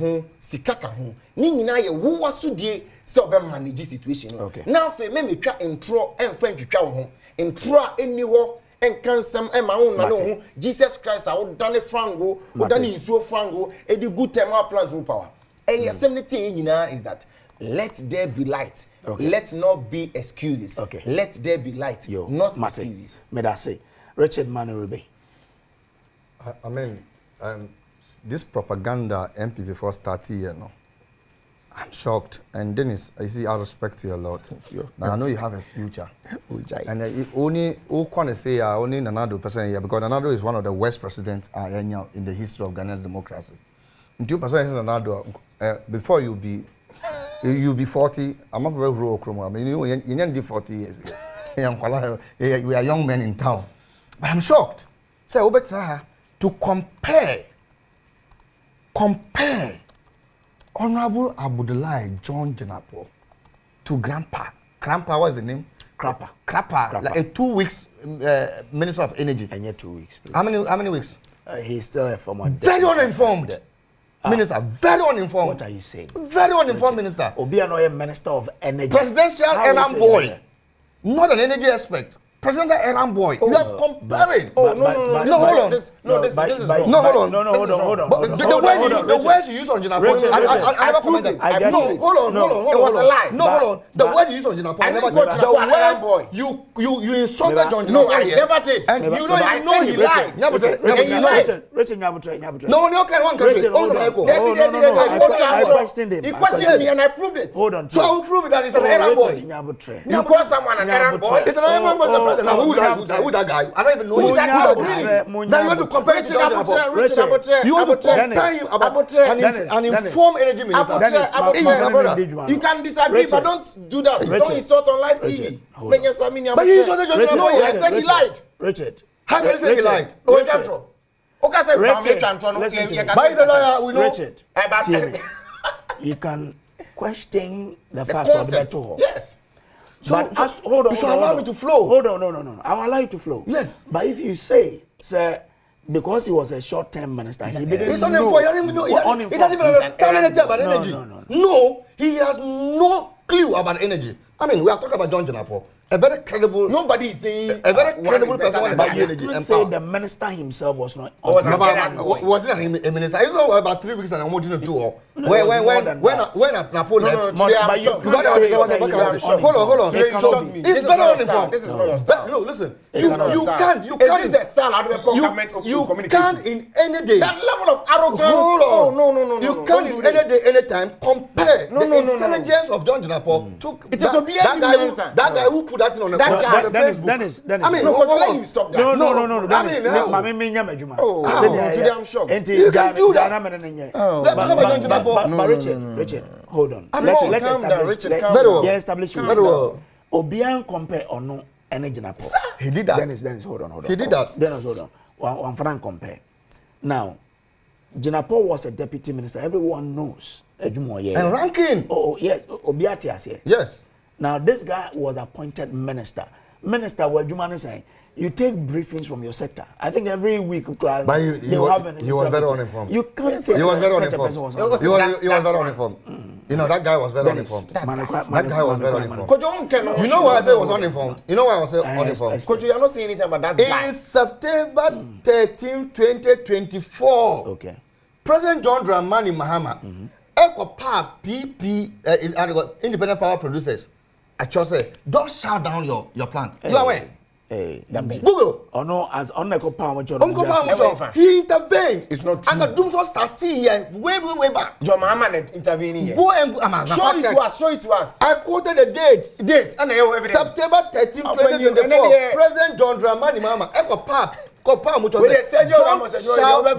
S3: sikaka home. Nina ye woo was to dear. So be manage situation. Okay. Now for me try intro and French try ho. Intro anywhere and can some e ma won na Jesus Christ I would done frango, would done insuo frango, e di good thermal plant power. And your same thing is that let there be light. Okay. Let not be excuses. Okay. Let there be light. Not excuses.
S1: May I say Richard Manurubi.
S5: I mean this propaganda MP before starting here no. I'm shocked. And Dennis, I see I respect you a lot. Now I know you have a future. And only who can say only Nnawotwe person here because Nnawotwe is one of the worst presidents in the history of Ghanaian democracy. And 2% Nnawotwe before you'll be 40. I'm not very rural. I mean you need 40 years. We are young men in town. But I'm shocked. So to compare Honorable Abudulai John Jinapo to Grandpa, what's the name? Krapper. Like a 2 weeks Minister of Energy.
S1: And yet 2 weeks, please.
S5: How many weeks?
S1: He's still a former
S5: very uninformed. Minister, very uninformed.
S1: What are you saying?
S5: Very uninformed minister.
S1: Obianoye Minister of Energy.
S5: Presidential Adom boy. Not an energy expert. President Adom boy. You are comparing.
S1: Hold on.
S5: The words you use on Jinapo, I never commented. No, hold on.
S1: It was a lie.
S5: No, hold on. The word you use on Jinapo, I never commented. The word you insulted John Jinapo.
S1: No, I never did.
S5: And you don't even know he lied.
S1: Richard Nnawotwe.
S5: No, one country.
S1: I questioned him.
S5: He questioned me and I proved it.
S1: Hold on.
S5: So I will prove it that it's an Adom boy. You call someone an Adom boy? It's an Adom boy. Now who that guy? I don't even know. Who's that guy? Now you want to compare it to Nnawotwe. You want to compare him about an informed energy minister.
S1: You
S5: can disagree, but don't do that. Don't insult on live TV. But you insulted John Jinapo. No, I said he lied.
S1: Richard.
S5: How can you say he lied?
S1: Richard, you can question the fact of the matter.
S5: Yes.
S1: So hold on.
S5: You should allow me to flow.
S1: Hold on, no. I'll allow you to flow.
S5: Yes.
S1: But if you say, sir, because he was a short-term minister, he didn't
S5: He's
S1: know.
S5: He doesn't even understand anything about energy. No, he has no clue about energy. I mean, we are talking about John Jinapo. a very credible.
S3: Nobody is saying
S5: a very credible person.
S1: But you couldn't say the minister himself was not.
S5: Was it a minister? I know about 3 weeks and I'm wanting to do all. When Napoleon.
S1: But you
S5: hold on. It's better uninformed.
S3: This is not your style.
S5: No, listen.
S3: You
S5: can't.
S3: Is this the style how do
S5: You
S3: communication?
S5: can't in any day.
S3: That level of arrogance.
S5: Hold on.
S3: No.
S5: You can't in any day, any time compare the intelligence of John Jinapo to that guy who put that thing on the
S1: Dennis.
S5: I mean,
S3: let him stop that.
S1: No.
S5: I mean,
S3: I'm sure.
S5: You can do that.
S1: But Richard, hold on. Let's establish
S5: very well.
S1: Obian compare or no energy Jinapo.
S5: He did that.
S1: Dennis, hold on.
S5: He did that.
S1: Dennis, hold on. One frank compare. Now, Jinapo was a deputy minister. Everyone knows. And
S5: ranking.
S1: Oh, yes. Obiati.
S5: Yes.
S1: Now, this guy was appointed minister. Minister, what you man saying? You take briefings from your sector. I think every week,
S5: but he was very uninformed.
S1: You can't say
S5: he was very uninformed. He was very uninformed. You know, that guy was very uninformed. That guy was very uninformed. You know why I say he was uninformed? You know why I was uninformed?
S3: Coach, you are not saying anything about that guy.
S5: In September 13, 2024,
S1: okay,
S5: President John Dramani Mahama, EcoPower PP, Independent Power Producers, I just say, don't shut down your plant. You are aware? Google.
S1: Oh no, as on EcoPower,
S5: he intervened.
S3: It's not true.
S5: And the Doomsday started here way back.
S3: John Mahama intervening.
S5: Go and
S3: show it to us.
S5: I quoted the date.
S3: And
S5: September 13, 2024. President John Dramani Mahama, EcoPower, don't shut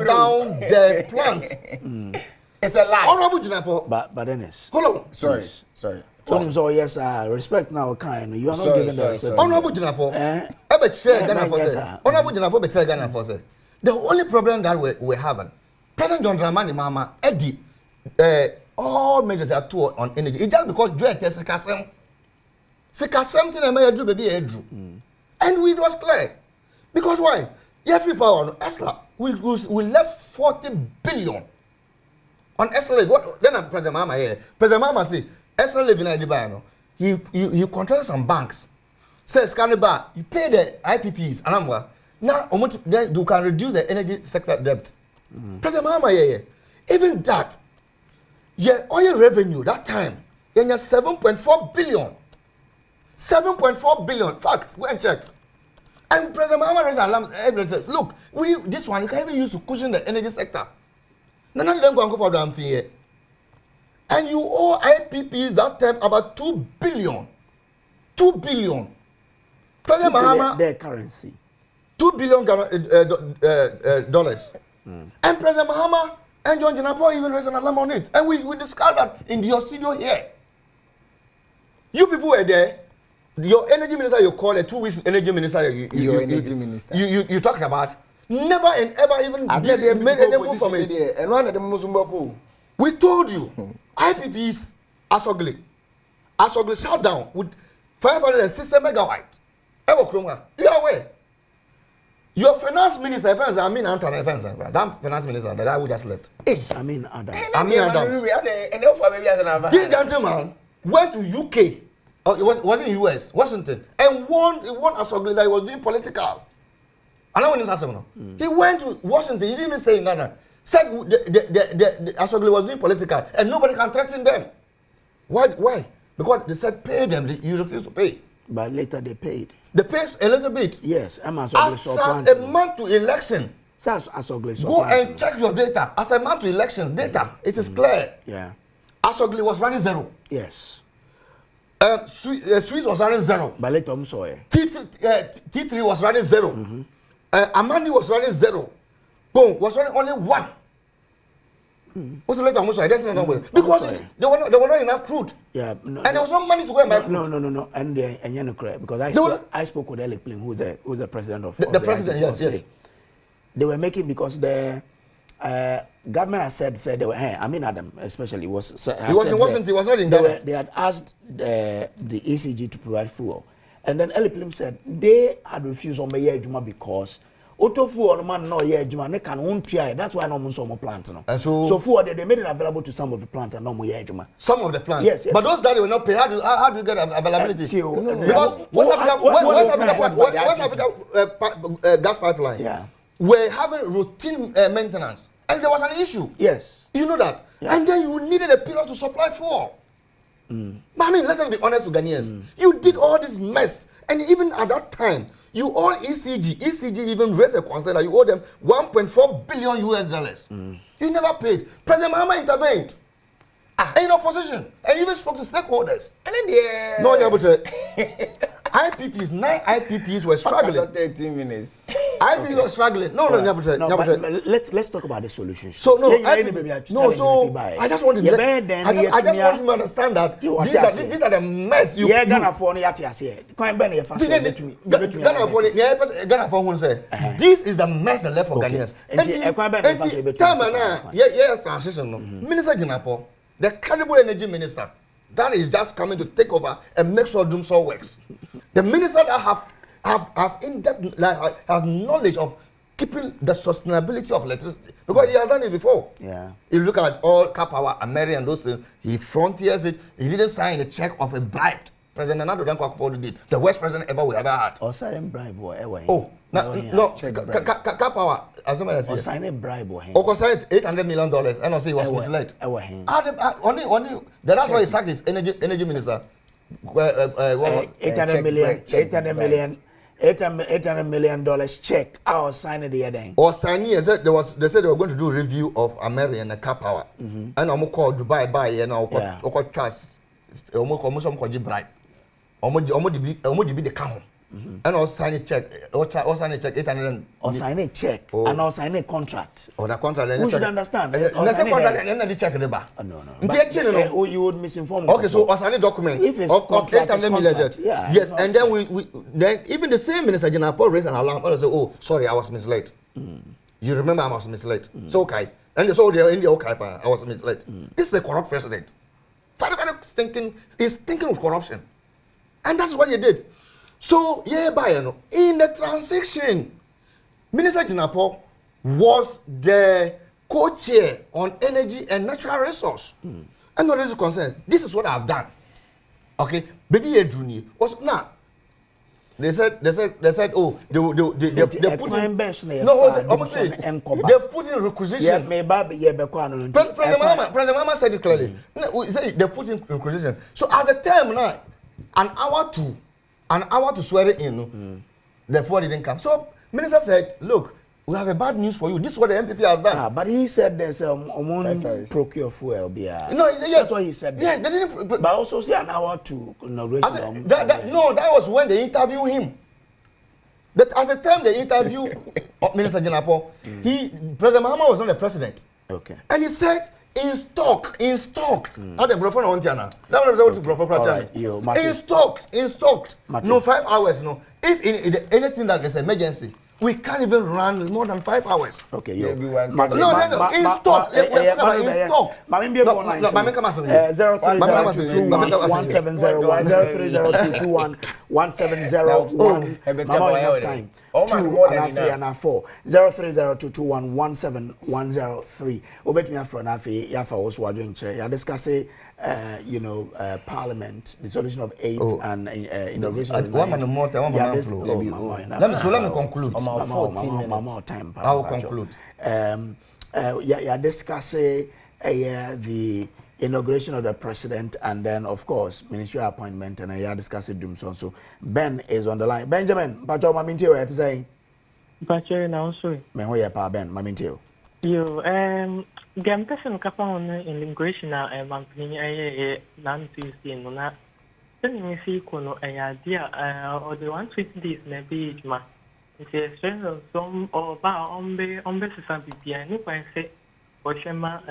S5: down the plant.
S3: It's a lie.
S5: Honorable Jinapo.
S1: But Dennis.
S5: Hold on.
S3: Sorry.
S1: So yes, respect now kind. You are not giving the respect.
S5: Honorable Jinapo. Honorable Jinapo. The only problem that we're having, President John Dramani Mahama, Eddie, all measures are too on energy. It's just because Joe is Sikasem thing I may do baby Andrew. And it was clear. Because why? Every power on Esla, we left 40 billion on Esla. What then President Mahama here? President Mahama say Esla living in Dubai. He contracted some banks. Says Canada, you pay the IPPs and now you can reduce the energy sector debt. President Mahama here, even that, oil revenue that time, 7.4 billion. 7.4 billion. Fact, go and check. And President Mahama raised alarm. Look, this one you can even use to cushion the energy sector. None of them go for the fear. And you owe IPPs that time about 2 billion. 2 billion. President Mahama,
S1: their currency.
S5: $2 billion dollars. And President Mahama and John Jinapo even raised an alarm on it. And we discussed that in your studio here. You people were there. Your energy minister, you call it 2 weeks energy minister. You talked about never and ever even made any move from it.
S3: And one of them
S5: we told you, IPPs Asogli shut down with 560 megawatt. You are aware. Your finance minister, that finance minister, the guy who just left.
S1: Adom.
S5: This gentleman went to UK. It was in US, Washington, and warned Asogli that he was doing political. He went to Washington, he didn't even stay in Ghana. Said the Asogli was doing political, and nobody can threaten them. Why? Because they said pay them, you refuse to pay.
S1: But later they paid.
S5: They paid a little bit.
S1: Yes,
S5: as a month to election. Go and check your data. As a month to election data, it is clear.
S1: Yeah.
S5: Asogli was running zero.
S1: Yes.
S5: Swiss was running zero.
S1: But later I'm sorry.
S5: T3 was running zero. Amandi was running zero. Boom was running only one. What's the later I'm sorry? I don't know because there were not enough crude.
S1: Yeah.
S5: And there was no money to go and buy crude.
S1: No. And you're not correct because I spoke with Ellie Plim, who's the president of
S5: the president. Yes.
S1: They were making because the government has said they were. Adom especially he was
S5: not in Ghana.
S1: They had asked the ECG to provide fuel, and then Ellie Plim said they had refused on Meyer Juma because Otofu or man no yeah juma ne can won't try. That's why no mun so plant no.
S5: And so
S1: for they made it available to some of the plant and no more yeah juma.
S5: Some of the plants.
S1: Yes.
S5: But those that will not pay, how do you get availability? Because West Africa gas pipeline.
S1: Yeah.
S5: We're having routine maintenance, and there was an issue.
S1: Yes.
S5: You know that. Yeah. And then you needed a pillar to supply fuel. But I mean, let us be honest to Ghanaians. You did all this mess, and even at that time, you owe ECG. ECG even raised a concern that you owe them 1.4 billion US dollars. You never paid. President Mahama intervened. In opposition, and even spoke to stakeholders. And then no, IPPs, 9 IPPs were struggling.
S3: 13 minutes.
S5: IPPs were struggling. No,
S1: let's talk about the solutions.
S5: So no, I just want to understand that these are the mess you.
S1: Yeah, Ghana for Ghana
S5: for this is the mess that left for Ghanaians. Transition. Minister Jinapo, the credible energy minister that is just coming to take over and make sure Doomsor works. The minister that have in-depth have knowledge of keeping the sustainability of electricity because he has done it before.
S1: Yeah.
S5: If you look at all Car Power, American and those things, he frontiers it. He didn't sign a check of a bribe. President Nnawotwe Akufo-Addo did. The worst president ever we ever had.
S1: Or signing bribe or ever.
S5: Oh, no. Car Power, as I say.
S1: Or signing bribe or him.
S5: Or signed $800 million, and I say he was misled. Only. That's why he sacked his energy minister. $800 million check. I was signing the other day. Or signing, they said they were going to do a review of American and Car Power, and I'm called Dubai buy and I'll call trust. I'm called bribe. I'm the count. And I'll sign a check. Or sign a check 800.
S1: Or sign a check. And I'll sign a contract.
S5: Or the contract.
S1: Who should understand?
S5: Let's say contract and then the check.
S1: No. You would misinform.
S5: Okay, so I'll sign a document.
S1: If it's of 800 million.
S5: Yes, and then then even the same minister Jinapo raised an alarm. And I say, oh, sorry, I was misled. You remember I was misled. So okay. And so they're in the okay, I was misled. This is a corrupt president. He's thinking of corruption. And that's what he did. So, in the transaction, Minister Jinapo was the co-chair on energy and natural resource. And not as concerned, this is what I've done. Okay, baby Edruni was now. They said, oh, they put in they've put in requisition. President Mahama said it clearly. They put in requisition. So as the term now, an hour to swear it in, therefore it didn't come. So minister said, look, we have a bad news for you. This is what the MPP has done.
S1: But he said there's procure fuel.
S5: No, yes.
S1: That's what he said.
S5: Yeah, they didn't.
S1: But also say an hour to inauguration.
S5: That was when they interviewed him. That as the time they interviewed Minister Jinapo, President Mahama was not the president.
S1: Okay.
S5: And he said, in stock. Not the brother on Tiana. That was the in stock. No 5 hours. No. If in anything that there's emergency, we can't even run more than 5 hours.
S1: Okay,
S5: no. In stock. In stock.
S1: 03022211701. Enough time. 03022211713. Obet me afro na fe yafa wo so adwen kire. Ya discuss Parliament, the solution of aid and innovation.
S5: Let me conclude.
S1: More time.
S5: I will conclude.
S1: Discuss the inauguration of the president and then of course ministerial appointment and discuss it Doomsor. So Ben is on the line. Benjamin, Pacho Mamintio to say.
S9: Pacho now sorry.
S1: Me ho pa Ben Mamintio.
S9: Yo gam person kapa on immigration na mampini nan Tuesday no na then me see kono dia or the 120 days na be juma. It's a some or ba ombe sisa bibia ni kwa se Oshema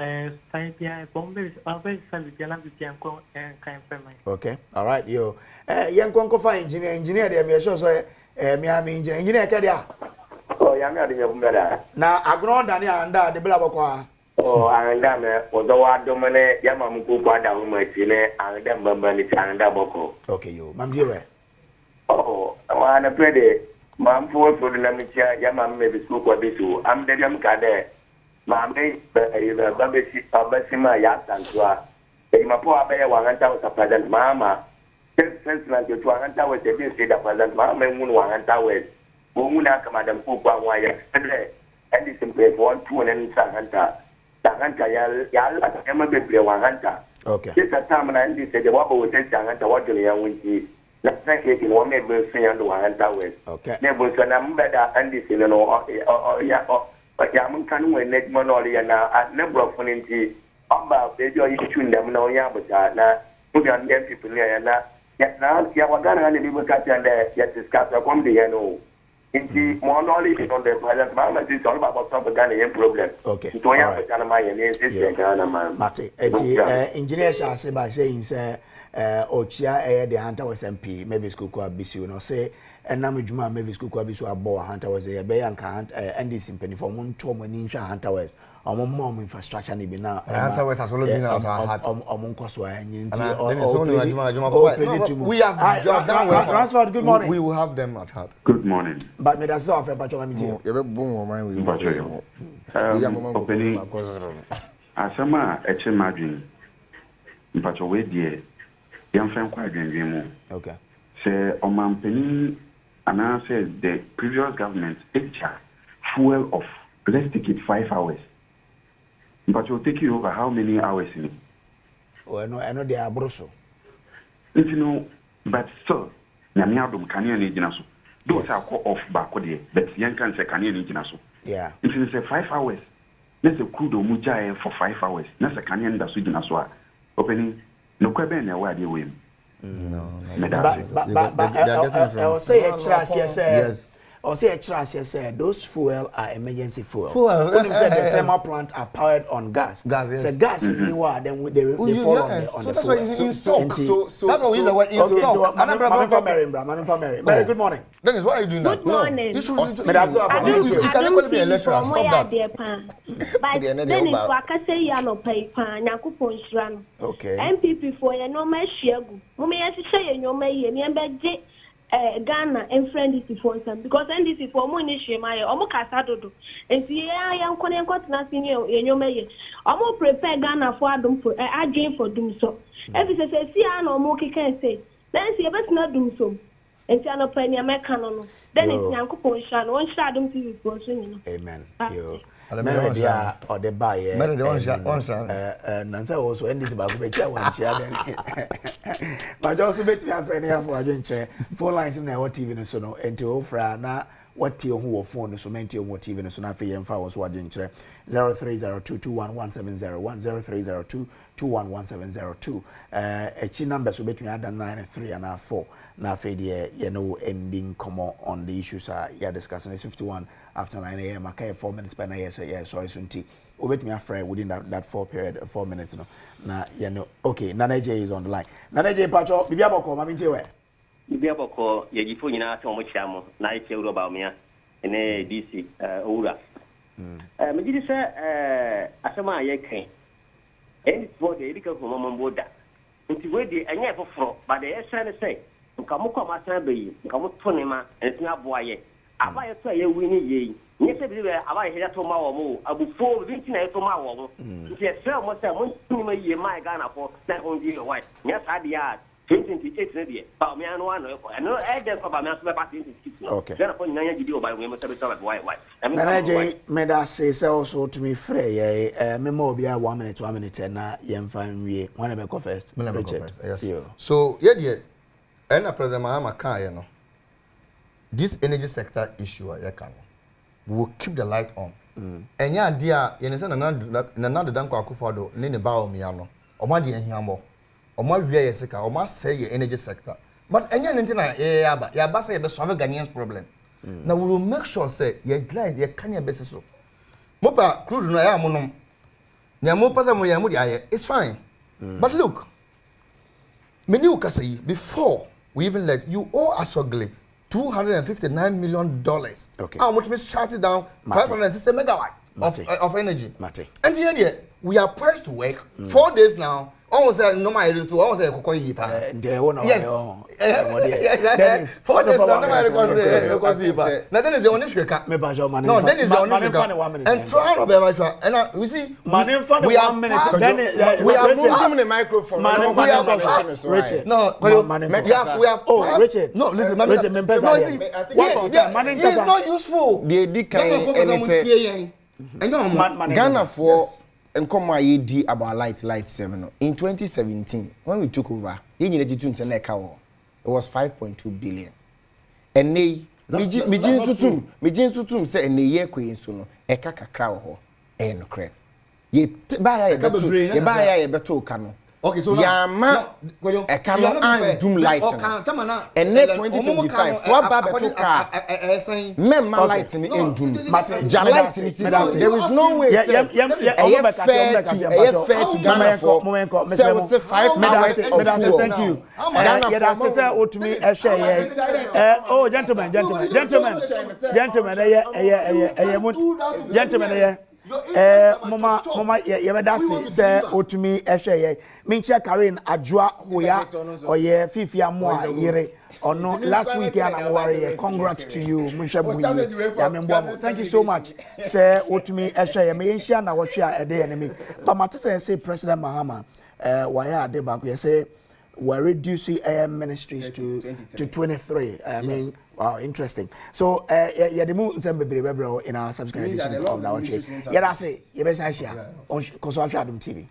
S9: Saibia Bombay Sabiana Bibian kind family.
S1: Okay, all right, yo. Young Concofa engineer, they may show so Miami engineer Kadia.
S10: Oh, young Adom.
S1: Now, Agron Dania and the Blabaqua.
S10: Oh, and then, although I dominate Yamamuku Pada Humatine and then Bambani and Daboko.
S1: Okay, you, Mamma.
S10: Oh, I'm a pretty. Mam for the Namitia, Yamam maybe school for this. I'm the young Kade. Mamma, Babesi, Abasima, Yat and Swa. My poor bear 100,000 present Mama. First, like you 100,000 was the best state of present Mamma, 100,000. Muna, Madam Pupa, why and this in place 1, 2, and Sahanta. Sahanta, Yal, Emma Biblia 100.
S1: Okay.
S10: This a time and this said the Wabba was saying Sahanta, what do you want to let's take it in 1 member 300,000. Okay. Never was a number that and this in an or but Yaman can win next monolly and at number of funny about the joy between them no Yabata. Put on young people here and that. Yet now, Yawagana and the people catch and yet discuss a comedy and all. In the more knowledge on the present moment is all about some Ghana problem. Okay. To
S1: Mate, engineer shall say by saying, sir, Ochia, the hunter was MP, maybe school could be soon, or say, and Namijuma, maybe school could be so a boy hunter was a bayan can't, and this in penny for one tom and inch hunter was, or more infrastructure, maybe now. Hunter was has already been out our heart or Moncoswa and we have transferred. Good morning.
S5: We will have them at heart.
S8: Good morning.
S1: But me that's all for Pacho.
S8: Opening Asama Echemadrin. Pacho way dear. Young friend quite dream. Okay. Say Oman Penny and I said the previous government extra fuel of let's take it 5 hours. But you'll take it over how many hours in it?
S1: Oh, I know they are broso.
S8: If you know, but still, Yamiadum Canyon Ignaso. Those are called off back there, but young can say Canyon Ignaso. Yeah. If you say 5 hours, let's a kudo mujae for 5 hours. That's a Canyon that's Ignaso. Opening no queben a word away. No,
S1: but I'll say a trust, yes. Or say a trust, yes, those fuel are emergency fuel. When you said the thermal plant are powered on gas. Gas, yes. So gas in the water, then they fall on the fuel. So that's why it's in stock. So that's what we the word in stock. Madam from Mary. Mary, good morning.
S5: Dennis, why are you doing that?
S11: Good morning.
S5: You should
S11: you
S5: can never be a lecturer. Stop that.
S11: But Dennis, what I say, you know, paper, Nakupo Shrano. Okay. MPP for your no measure. Mummy, I say, you know, me Ghana and friend is for some because NDC for money my Omokasado and see I am calling nothing in your mayor. I'm prepare Ghana for Adom for I for doing so. If it's a see I know Moki can say, then see about not do so. And see I know penny American. Then it's Uncle Ponshan, one shadow to for swinging.
S1: Amen. Mary or the buyer. Mary Nancy also end this about one chair. But also bet me a friend here for a chair. 4 lines in our TV so no and to offer now what you who phone so meant you what TV so na fe yemfa was watching chair 0302211701 0302211702 a chi number so between 93 and 4 na fe there you know ending come on the issues are you discussing is 51 after 9 a.m. I carry 4 minutes per night so yeah sorry sunti obet me a friend within that 4 minutes no na you know okay Nana J is on the line Nana J Pacho bibia boko mami ntewe
S12: bibia boko ye gifo nyina to mo chiamo na iche uro ba omia ene DC owura me gidi se asema ye kan eni for the edika ko mama mboda nti we de enya foforo ba de esene se nka mo kwa masan beyi nka mo to ne ma enti aboaye abaye to ye wini ye ni se bi abaye he to ma wo mo abufo bi nti na to ma wo mo nti e se mo se mo ni ma ye ma Ghana for na on di your wife nya sa dia 2028 na dia ba me anu ano ko no e de ko ba me aso be pa 2026 okay Ghana for nyanya gidi o ba we mo se be to why
S1: Nanaje me da say also to me free ye me mo bia 1 minute na ye mfa nwie one be go first
S5: me go first yes so ye de and President Mahama kan ye no this energy sector issue we will keep the light on enya dia ye ne say na danko akufado ne ba omia no omo de ehiambo omo wie ye sika omo say ye energy sector but enya ne ntina ya ba say ye be solve Ghanaians problem now we will make sure say ye glide ye kan ye bese so mopa crude no ya monom nya mo pasa mo ya mo dia it's fine but look many ukasai before we even let you owe us ugly $259 million. Okay. How much we shut it down? 560 megawatt of energy. Mate. And here, we are poised to work 4 days now. Almost no my to almost a cocoa yipa. Yes. 4 days now, nothing is the only shaker. No, that is the only shaker. And try to be mature. And we see, we have minutes. We have moving the microphone. Richard. No, we have. Oh, Richard. No, listen, Richard. No, it's not useful.
S3: They did Ghana for and come my AD about light 7. In 2017, when we took over, it was 5.2 billion. And they Mijin Sutum say and the year queen soon a kaka crow and crap. Ye buy a better canoe. Okay, so Yama, a canoe and doom light. And net 2025, what Baba car, Memma lights in the end doom. Jalight in the there is no way. Fair to Ghana for 5 minutes.
S1: Thank you. Oh, gentlemen, mama yebedasi say otumi ehwe mincha Karen adwoa hoya oye fifia mo a yire ono last week na worry congrats to you munhwe buyi ya membo thank you so much say otumi ehwe me yenhia na wotwe a ede enemy but matter say President Mahama waya ade ba ko say we're reducing ministries to 23. I mean, wow, interesting. So, yeah, the move in our subsequent editions of Nnawotwe. Yeah, that's it. You better share on Adom TV.